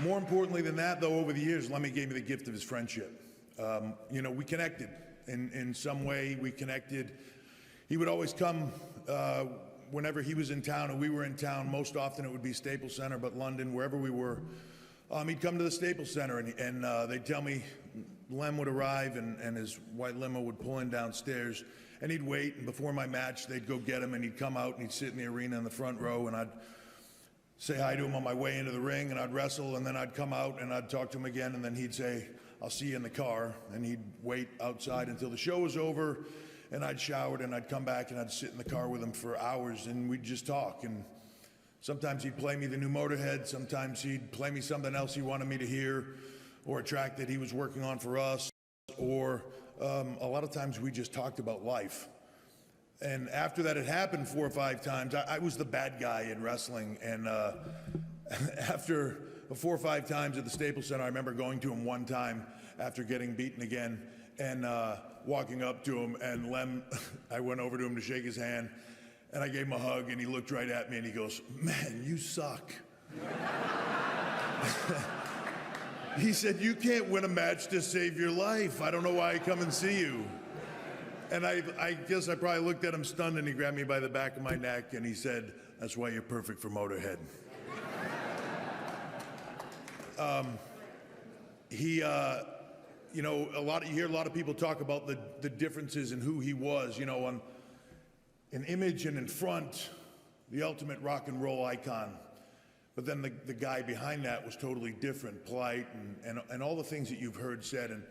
More importantly than that, though, over the years, Lemmy gave me the gift of his friendship. We connected. In some way, we connected. He would always come whenever he was in town and we were in town. Most often it would be Staples Center, but London, wherever we were. He'd come to the Staples Center and they'd tell me Lem would arrive and his white limo would pull in downstairs and he'd wait, and before my match, they'd go get him and he'd come out and he'd sit in the arena in the front row, and I'd say hi to him on my way into the ring, and I'd wrestle, and then I'd come out and I'd talk to him again, and then he'd say, "I'll see you in the car," and he'd wait outside until the show was over, and I'd showered and I'd come back and I'd sit in the car with him for hours and we'd just talk. And sometimes he'd play me the new Motorhead, sometimes he'd play me something else he wanted me to hear, or a track that he was working on for us, or a lot of times we just talked about life. And after that had happened 4 or 5 times, I was the bad guy in wrestling. And after 4 or 5 times at the Staples Center, I remember going to him one time after getting beaten again and walking up to him. And Lem, I went over to him to shake his hand, and I gave him a hug, and he looked right at me and he goes, "Man, you suck." He said, "You can't win a match to save your life. I don't know why I come and see you." And I guess I probably looked at him stunned, and he grabbed me by the back of my neck, and he said, "That's why you're perfect for Motorhead." You know, you hear a lot of people talk about the differences in who he was, you know, on in image and in front, the ultimate rock and roll icon. But then the guy behind that was totally different, polite, and all the things that you've heard said. And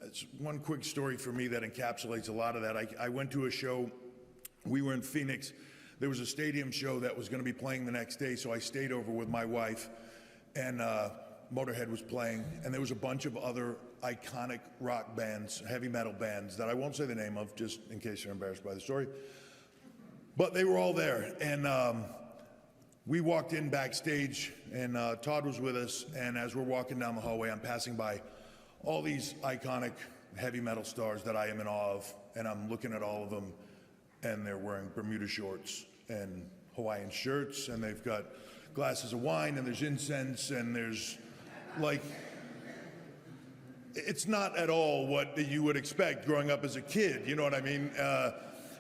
it's one quick story for me that encapsulates a lot of that. I went to a show, we were in Phoenix. There was a stadium show that was going to be playing the next day, so I stayed over with my wife, and Motorhead was playing, and there was a bunch of other iconic rock bands, heavy metal bands, that I won't say the name of, just in case you're embarrassed by the story. But they were all there, and we walked in backstage, and Todd was with us, and as we're walking down the hallway, I'm passing by all these iconic heavy metal stars that I am in awe of, and I'm looking at all of them, and they're wearing Bermuda shorts and Hawaiian shirts, and they've got glasses of wine, and there's incense, and there's, like, it's not at all what you would expect growing up as a kid, you know what I mean?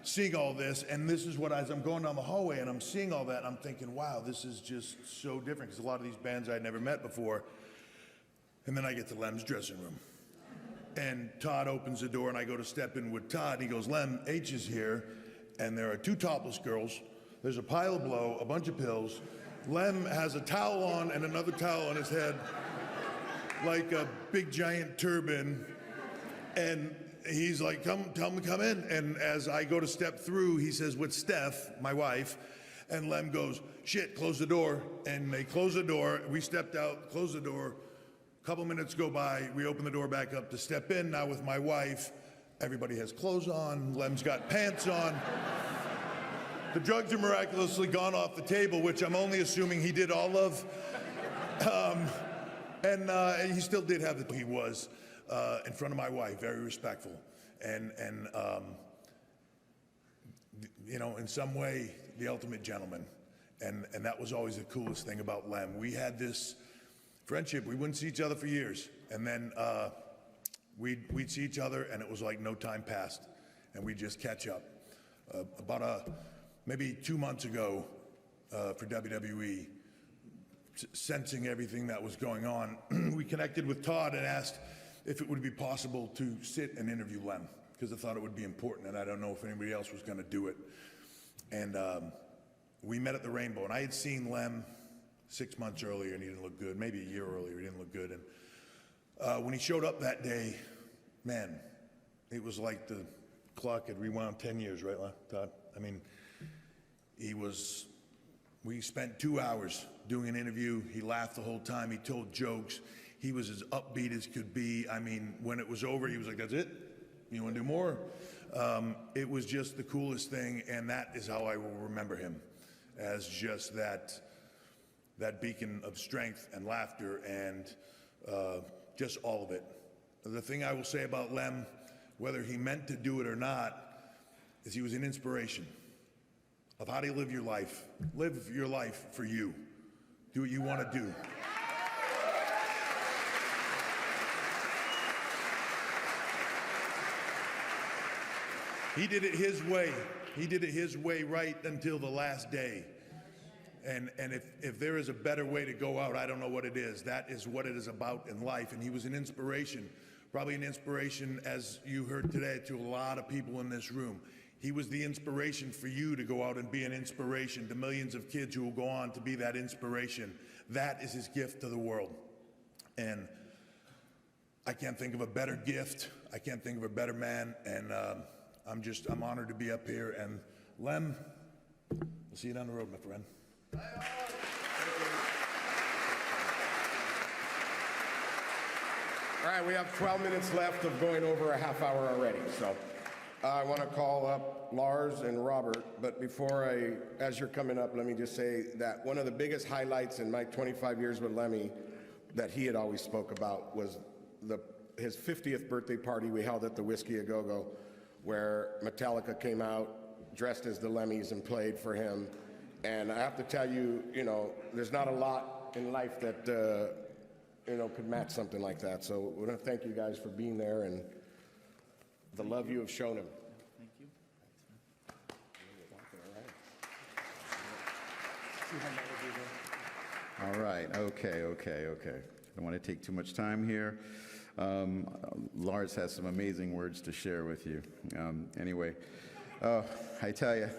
Seeing all this, and this is what, as I'm going down the hallway and I'm seeing all that, I'm thinking, wow, this is just so different, because a lot of these bands I'd never met before. And then I get to Lem's dressing room, and Todd opens the door, and I go to step in with Todd, and he goes, "Lem, H is here, and there are 2 topless girls, there's a pile of blow, a bunch of pills, Lem has a towel on and another towel on his head, like a big giant turban," and he's like, come in. And as I go to step through, he says, "With Steph, my wife," and Lem goes, "Shit, close the door." And they close the door, we stepped out, closed the door, a couple minutes go by, we open the door back up to step in, now with my wife. Everybody has clothes on, Lem's got pants on. The drugs are miraculously gone off the table, which I'm only assuming he did all of. And he still did have he was in front of my wife, very respectful. And you know, in some way, the ultimate gentleman. And that was always the coolest thing about Lem. We had this friendship. We wouldn't see each other for years. And then we'd see each other, and it was like no time passed. And we'd just catch up. About maybe 2 months ago for WWE, sensing everything that was going on, we connected with Todd and asked if it would be possible to sit and interview Lem, because I thought it would be important, and I don't know if anybody else was going to do it. And we met at the Rainbow, and I had seen Lem 6 months earlier, and he didn't look good. Maybe a year earlier, he didn't look good. And when he showed up that day, man, it was like the clock had rewound 10 years, right, Todd? I mean, we spent 2 hours doing an interview. He laughed the whole time. He told jokes. He was as upbeat as could be. I mean, when it was over, he was like, "That's it? You want to do more?" It was just the coolest thing, and that is how I will remember him, as just that beacon of strength and laughter and just all of it. The thing I will say about Lem, whether he meant to do it or not, is he was an inspiration of how do you live your life. Live your life for you. Do what you want to do. He did it his way. He did it his way right until the last day. And if there is a better way to go out, I don't know what it is. That is what it is about in life. And he was an inspiration, probably an inspiration, as you heard today, to a lot of people in this room. He was the inspiration for you to go out and be an inspiration to millions of kids who will go on to be that inspiration. That is his gift to the world. And I can't think of a better gift. I can't think of a better man. And I'm honored to be up here. And Lem, we'll see you down the road, my friend. All right, we have 12 minutes left of going over a half hour already. So I want to call up Lars and Robert. But before as you're coming up, let me just say that one of the biggest highlights in my 25 years with Lemmy that he had always spoke about was his 50th birthday party we held at the Whiskey A Go-Go, where Metallica came out dressed as the Lemmys and played for him. And I have to tell you, there's not a lot in life that, could match something like that. So we want to thank you guys for being there and the love you have shown him. All right, okay. I don't want to take too much time here. Lars has some amazing words to share with you. Anyway, I tell you,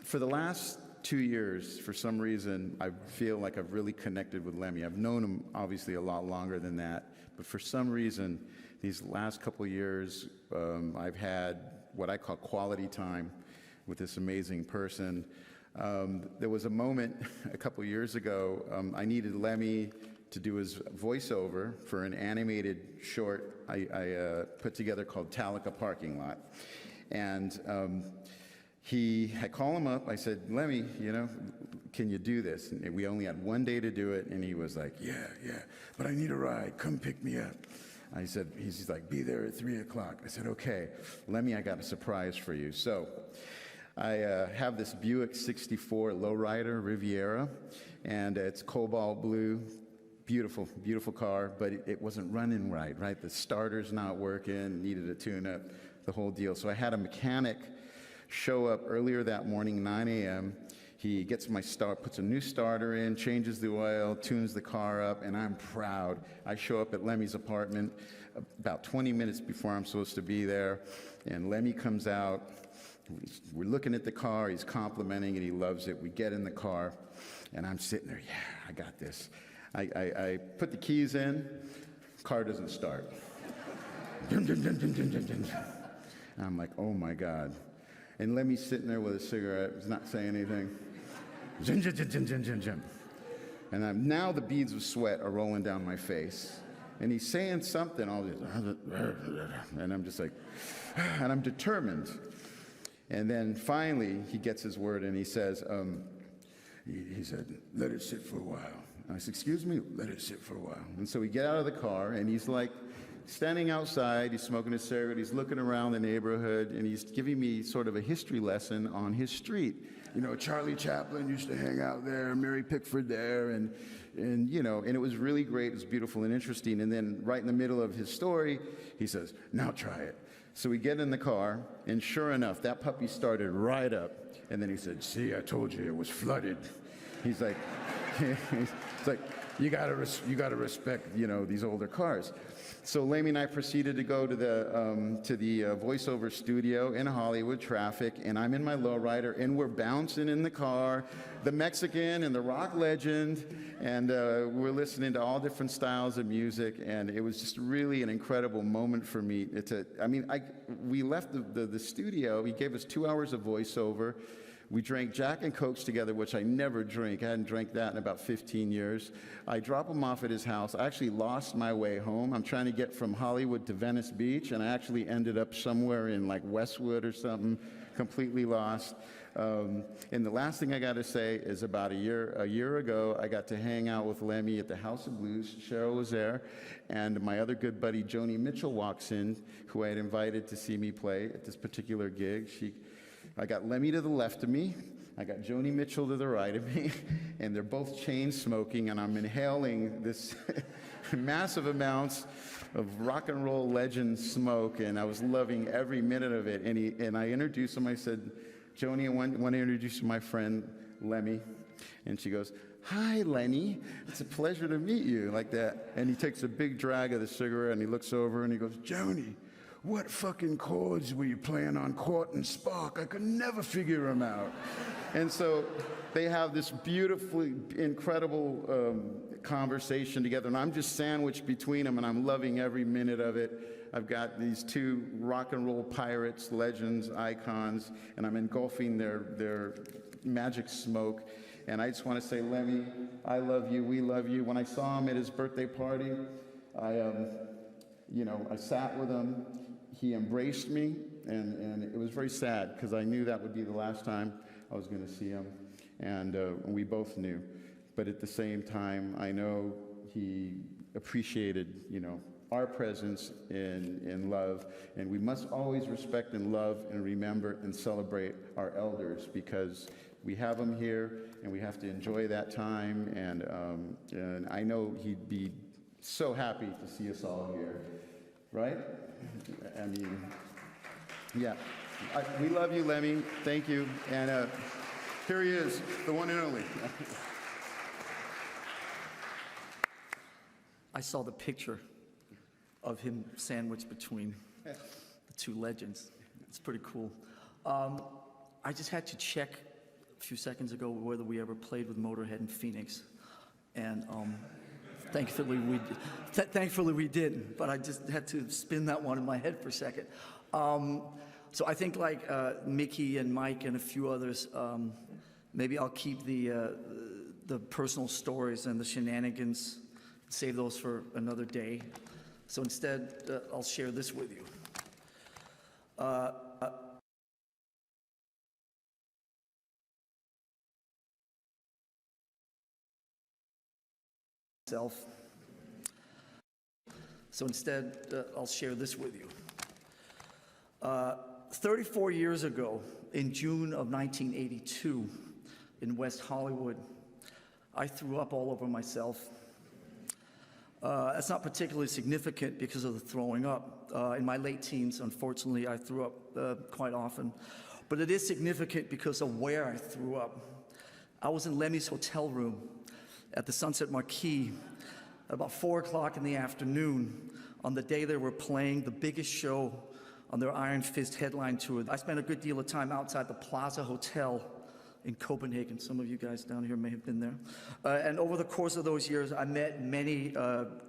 for the last 2 years, for some reason, I feel like I've really connected with Lemmy. I've known him obviously a lot longer than that, but for some reason, these last couple of years, I've had what I call quality time with this amazing person. There was a moment a couple years ago, I needed Lemmy to do his voiceover for an animated short I put together called Talica Parking Lot. And I call him up, I said, Lemmy, can you do this? And we only had 1 day to do it, and he was like, yeah, but I need a ride, come pick me up. I said, he's like, be there at 3 o'clock. I said, okay, Lemmy, I got a surprise for you. So I have this Buick 64 lowrider Riviera, and it's cobalt blue, beautiful, beautiful car, but it wasn't running right? The starter's not working, needed a tune-up, the whole deal. So I had a mechanic show up earlier that morning, 9 a.m. He gets my puts a new starter in, changes the oil, tunes the car up, and I'm proud. I show up at Lemmy's apartment about 20 minutes before I'm supposed to be there, and Lemmy comes out. We're looking at the car, he's complimenting it, he loves it. We get in the car, and I'm sitting there, yeah, I got this. I put the keys in, car doesn't start. And I'm like, oh my God. And Lemmy's sitting there with a cigarette, he's not saying anything. And now the beads of sweat are rolling down my face. And he's saying something, all this, and I'm just like, and I'm determined. And then finally, he gets his word and he says, he said, let it sit for a while. And I said, excuse me, let it sit for a while. And so we get out of the car and he's like, standing outside, he's smoking a cigarette, he's looking around the neighborhood, and he's giving me sort of a history lesson on his street. Charlie Chaplin used to hang out there, Mary Pickford there, and it was really great, it was beautiful and interesting. And then right in the middle of his story, he says, now try it. So we get in the car, and sure enough, that puppy started right up. And then he said, see, I told you it was flooded. He's like, it's like, you gotta respect, these older cars. So Lemmy and I proceeded to go to the voiceover studio in Hollywood, traffic, and I'm in my lowrider, and we're bouncing in the car, the Mexican and the rock legend, and we're listening to all different styles of music, and it was just really an incredible moment for me. We left the studio, he gave us 2 hours of voiceover. We drank Jack and Cokes together, which I never drink. I hadn't drank that in about 15 years. I drop him off at his house. I actually lost my way home. I'm trying to get from Hollywood to Venice Beach, and I actually ended up somewhere in like Westwood or something, completely lost. And the last thing I got to say is about a year ago, I got to hang out with Lemmy at the House of Blues. Cheryl was there, and my other good buddy, Joni Mitchell, walks in, who I had invited to see me play at this particular gig. I got Lemmy to the left of me, I got Joni Mitchell to the right of me, and they're both chain smoking, and I'm inhaling this massive amounts of rock and roll legend smoke, and I was loving every minute of it. And I introduced him, I said, Joni, I want to introduce you to my friend Lemmy. And she goes, hi, Lenny, it's a pleasure to meet you, like that. And he takes a big drag of the cigarette, and he looks over, and he goes, Joni, what fucking chords were you playing on Court and Spark? I could never figure them out. And so they have this beautifully, incredible conversation together, and I'm just sandwiched between them, and I'm loving every minute of it. I've got these two rock and roll pirates, legends, icons, and I'm engulfing their magic smoke. And I just want to say, Lemmy, I love you, we love you. When I saw him at his birthday party, I sat with him. He embraced me, and it was very sad because I knew that would be the last time I was going to see him, and we both knew. But at the same time, I know he appreciated, our presence in love, and we must always respect and love and remember and celebrate our elders because we have them here, and we have to enjoy that time, and I know he'd be so happy to see us all here. Right? I mean, yeah. We love you, Lemmy. Thank you. And Here he is, the one and only. I saw the picture of him sandwiched between the two legends. It's pretty cool. I just had to check a few seconds ago whether we ever played with Motorhead in Phoenix. And thankfully we didn't, but I just had to spin that one in my head for a second. So I think like Mikkey and Mike and a few others, maybe I'll keep the personal stories and the shenanigans, save those for another day. So instead, I'll share this with you. So instead, I'll share this with you. 34 years ago, in June of 1982, in West Hollywood, I threw up all over myself. That's not particularly significant because of the throwing up. In my late teens, unfortunately, I threw up quite often. But it is significant because of where I threw up. I was in Lemmy's hotel room at the Sunset Marquis at about 4 o'clock in the afternoon on the day they were playing the biggest show on their Iron Fist headline tour. I spent a good deal of time outside the Plaza Hotel in Copenhagen. Some of you guys down here may have been there. And over the course of those years, I met many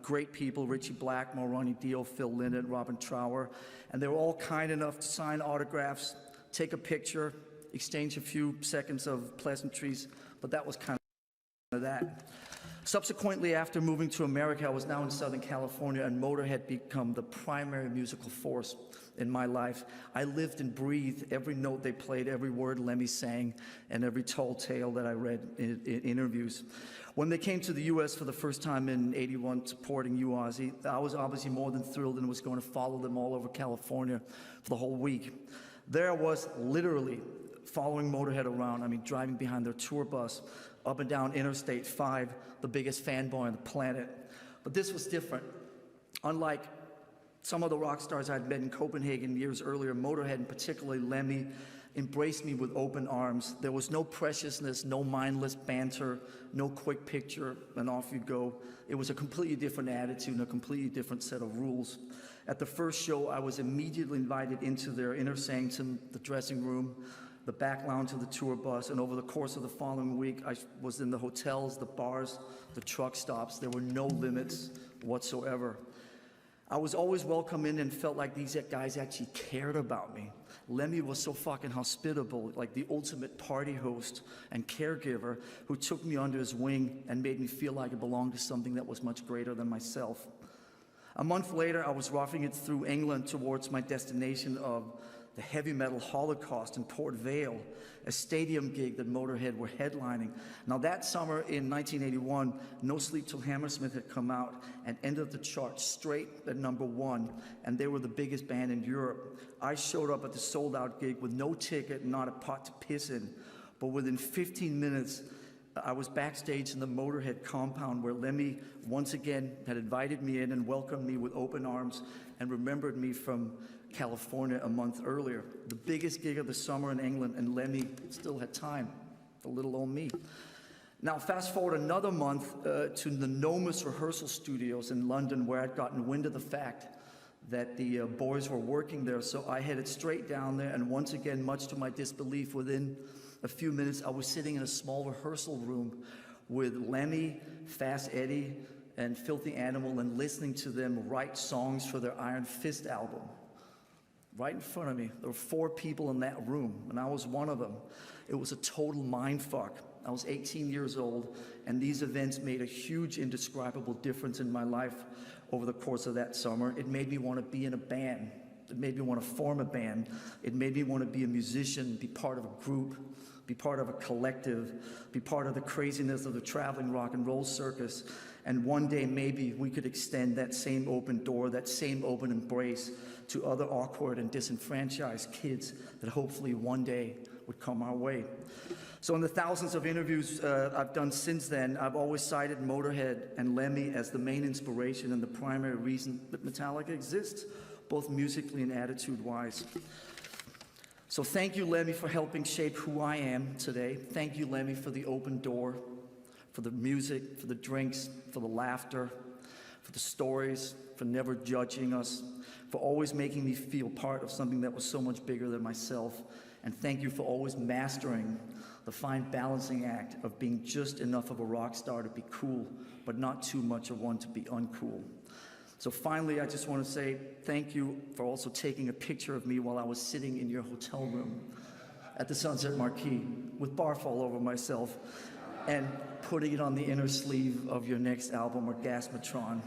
great people, Richie Blackmore, Ronnie Dio, Phil Lynott, Robin Trower, and they were all kind enough to sign autographs, take a picture, exchange a few seconds of pleasantries, but that was kind of that. Subsequently, after moving to America, I was now in Southern California, and Motorhead became the primary musical force in my life. I lived and breathed every note they played, every word Lemmy sang, and every tall tale that I read in interviews. When they came to the U.S. for the first time in '81, supporting you, Ozzy, I was obviously more than thrilled and was going to follow them all over California for the whole week. There I was, literally following Motorhead around. I mean, driving behind their tour bus, up and down Interstate 5, the biggest fanboy on the planet. But this was different. Unlike some of the rock stars I'd met in Copenhagen years earlier, Motorhead, and particularly Lemmy, embraced me with open arms. There was no preciousness, no mindless banter, no quick picture, and off you go. It was a completely different attitude and a completely different set of rules. At the first show, I was immediately invited into their inner sanctum, the dressing room, the back lounge of the tour bus, and over the course of the following week, I was in the hotels, the bars, the truck stops. There were no limits whatsoever. I was always welcome in and felt like these guys actually cared about me. Lemmy was so fucking hospitable, like the ultimate party host and caregiver who took me under his wing and made me feel like I belonged to something that was much greater than myself. A month later, I was roughing it through England towards my destination of the heavy metal Holocaust in Port Vale, a stadium gig that Motorhead were headlining. Now that summer in 1981, No Sleep Till Hammersmith had come out and ended the charts straight at #1, and they were the biggest band in Europe. I showed up at the sold-out gig with no ticket and not a pot to piss in, but within 15 minutes, I was backstage in the Motorhead compound where Lemmy once again had invited me in and welcomed me with open arms and remembered me from California a month earlier. The biggest gig of the summer in England, and Lemmy still had time, the little old me. Now fast forward another month to the Nomus rehearsal studios in London, where I'd gotten wind of the fact that the boys were working there, so I headed straight down there, and once again, much to my disbelief, within a few minutes, I was sitting in a small rehearsal room with Lemmy, Fast Eddie, and Filthy Animal, and listening to them write songs for their Iron Fist album. Right in front of me. There were 4 people in that room, and I was one of them. It was a total mindfuck. I was 18 years old, and these events made a huge, indescribable difference in my life over the course of that summer. It made me want to be in a band. It made me want to form a band. It made me want to be a musician, be part of a group, be part of a collective, be part of the craziness of the traveling rock and roll circus. And one day, maybe we could extend that same open door, that same open embrace to other awkward and disenfranchised kids that hopefully one day would come our way. So in the thousands of interviews I've done since then, I've always cited Motorhead and Lemmy as the main inspiration and the primary reason that Metallica exists, both musically and attitude-wise. So thank you, Lemmy, for helping shape who I am today. Thank you, Lemmy, for the open door, for the music, for the drinks, for the laughter, for the stories, for never judging us, for always making me feel part of something that was so much bigger than myself. And thank you for always mastering the fine balancing act of being just enough of a rock star to be cool, but not too much of one to be uncool. So finally, I just want to say thank you for also taking a picture of me while I was sitting in your hotel room at the Sunset Marquee with barf all over myself and putting it on the inner sleeve of your next album, Orgasmatron.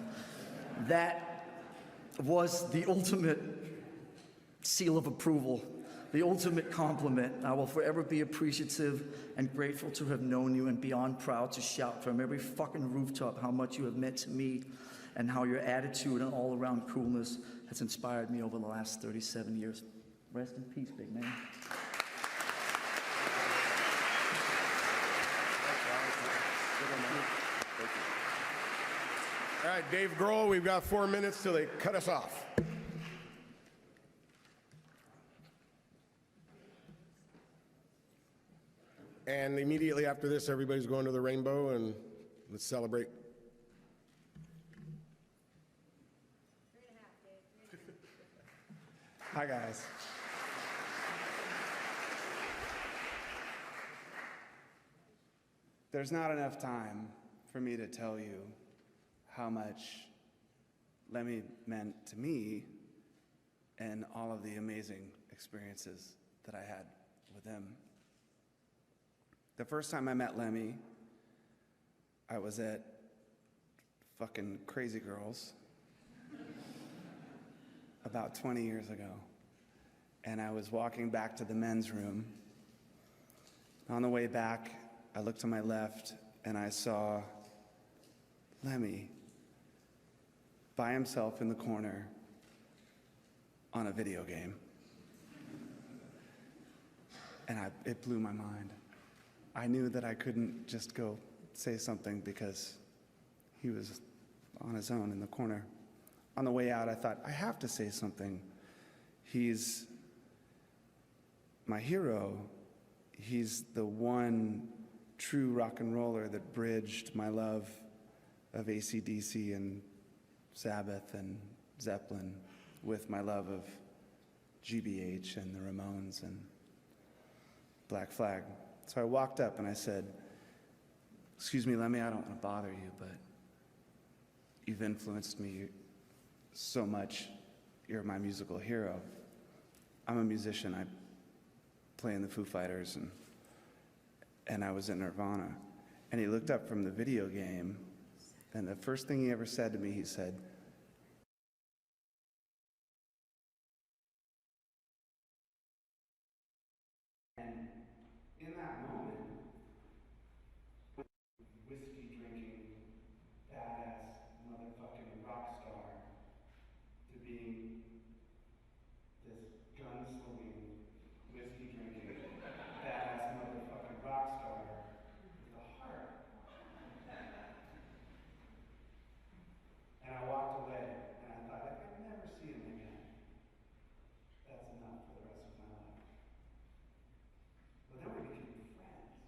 That was the ultimate seal of approval, the ultimate compliment. I will forever be appreciative and grateful to have known you and beyond proud to shout from every fucking rooftop how much you have meant to me and how your attitude and all-around coolness has inspired me over the last 37 years. Rest in peace, big man. All right, Dave Grohl, we've got 4 minutes till they cut us off. And immediately after this, everybody's going to the Rainbow, and let's celebrate. Hi, guys. There's not enough time for me to tell you how much Lemmy meant to me and all of the amazing experiences that I had with him. The first time I met Lemmy, I was at fucking Crazy Girls about 20 years ago. And I was walking back to the men's room. On the way back, I looked to my left and I saw Lemmy by himself in the corner on a video game. And it blew my mind. I knew that I couldn't just go say something because he was on his own in the corner. On the way out, I thought, I have to say something. He's my hero. He's the one true rock and roller that bridged my love of AC/DC and Sabbath and Zeppelin with my love of GBH and the Ramones and Black Flag. So I walked up and I said, "Excuse me, Lemmy, I don't want to bother you, but you've influenced me so much. You're my musical hero. I'm a musician. I play in the Foo Fighters, and I was in Nirvana." And he looked up from the video game, and the first thing he ever said to me, he said, and in that moment, whiskey drinking, badass motherfucking rock star, to being this gun-slinging, whiskey-drinking, badass motherfucking rock star with a heart. And I walked away, and I thought, if I never see him again, that's enough for the rest of my life. But then we became friends.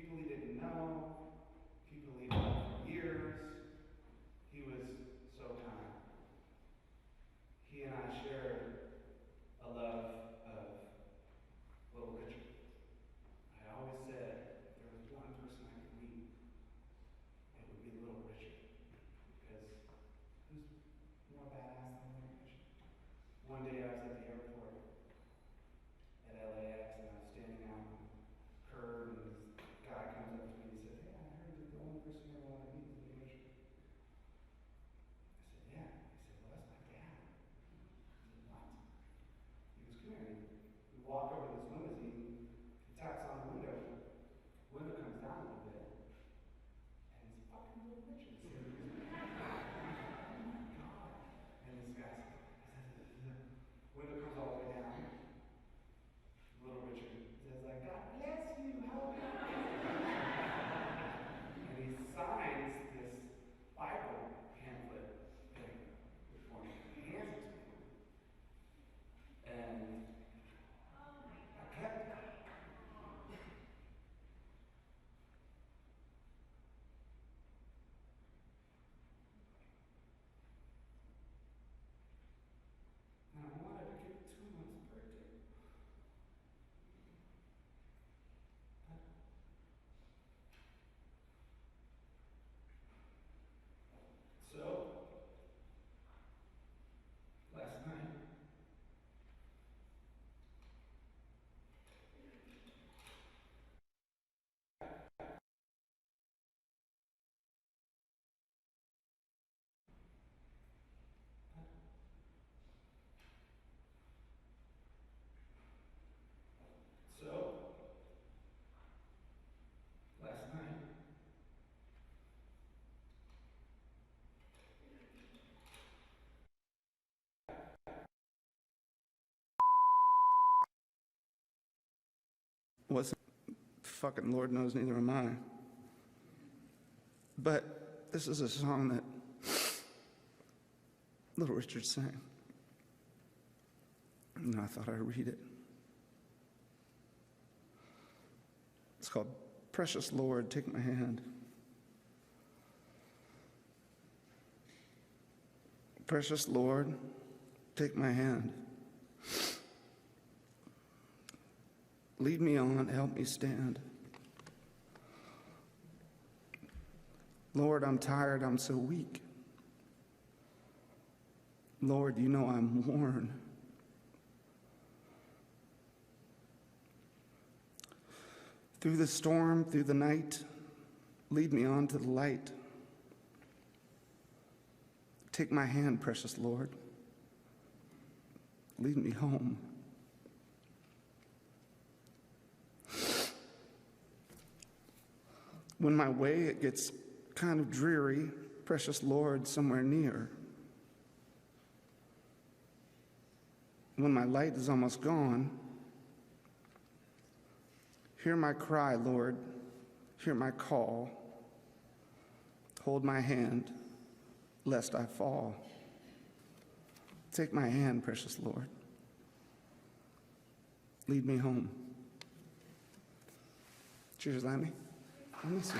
people he didn't know, people he known for years. He was so kind. He and I shared a love of Little Richard. I always said if there was one person I could meet, it would be Little Richard. Because who's more badass than Little Richard? One day I was at the airport at LAX and I was standing out on the curb and this guy comes up to me and he says, "Hey, I heard that the only person you ever want to meet is Little Richard." I said, "Yeah." He said, "Well, that's my dad." I said, "What?" He goes, "Come here." We walk over to this limousine, he taps on the window comes down a little bit, and it's fucking Little Richard. So he goes, "Oh my God." And this guy says, window comes all the way down. Little Richard says, like, "God bless you, how are you?" And he signs this Bible pamphlet thing for me. He hands it to me. And I kept it. And I wanted to give it to him on his birthday. So, last night, wasn't fucking Lord knows, neither am I. But this is a song that Little Richard sang. And I thought I'd read it. It's called Precious Lord, Take My Hand. Precious Lord, take my hand. Lead me on, help me stand. Lord, I'm tired, I'm so weak. Lord, you know I'm worn. Through the storm, through the night, lead me on to the light. Take my hand, precious Lord. Lead me home. When my way it gets kind of dreary, precious Lord, somewhere near. When my light is almost gone, hear my cry, Lord, hear my call. Hold my hand, lest I fall. Take my hand, precious Lord. Lead me home. Cheers, Lemmy. I miss you.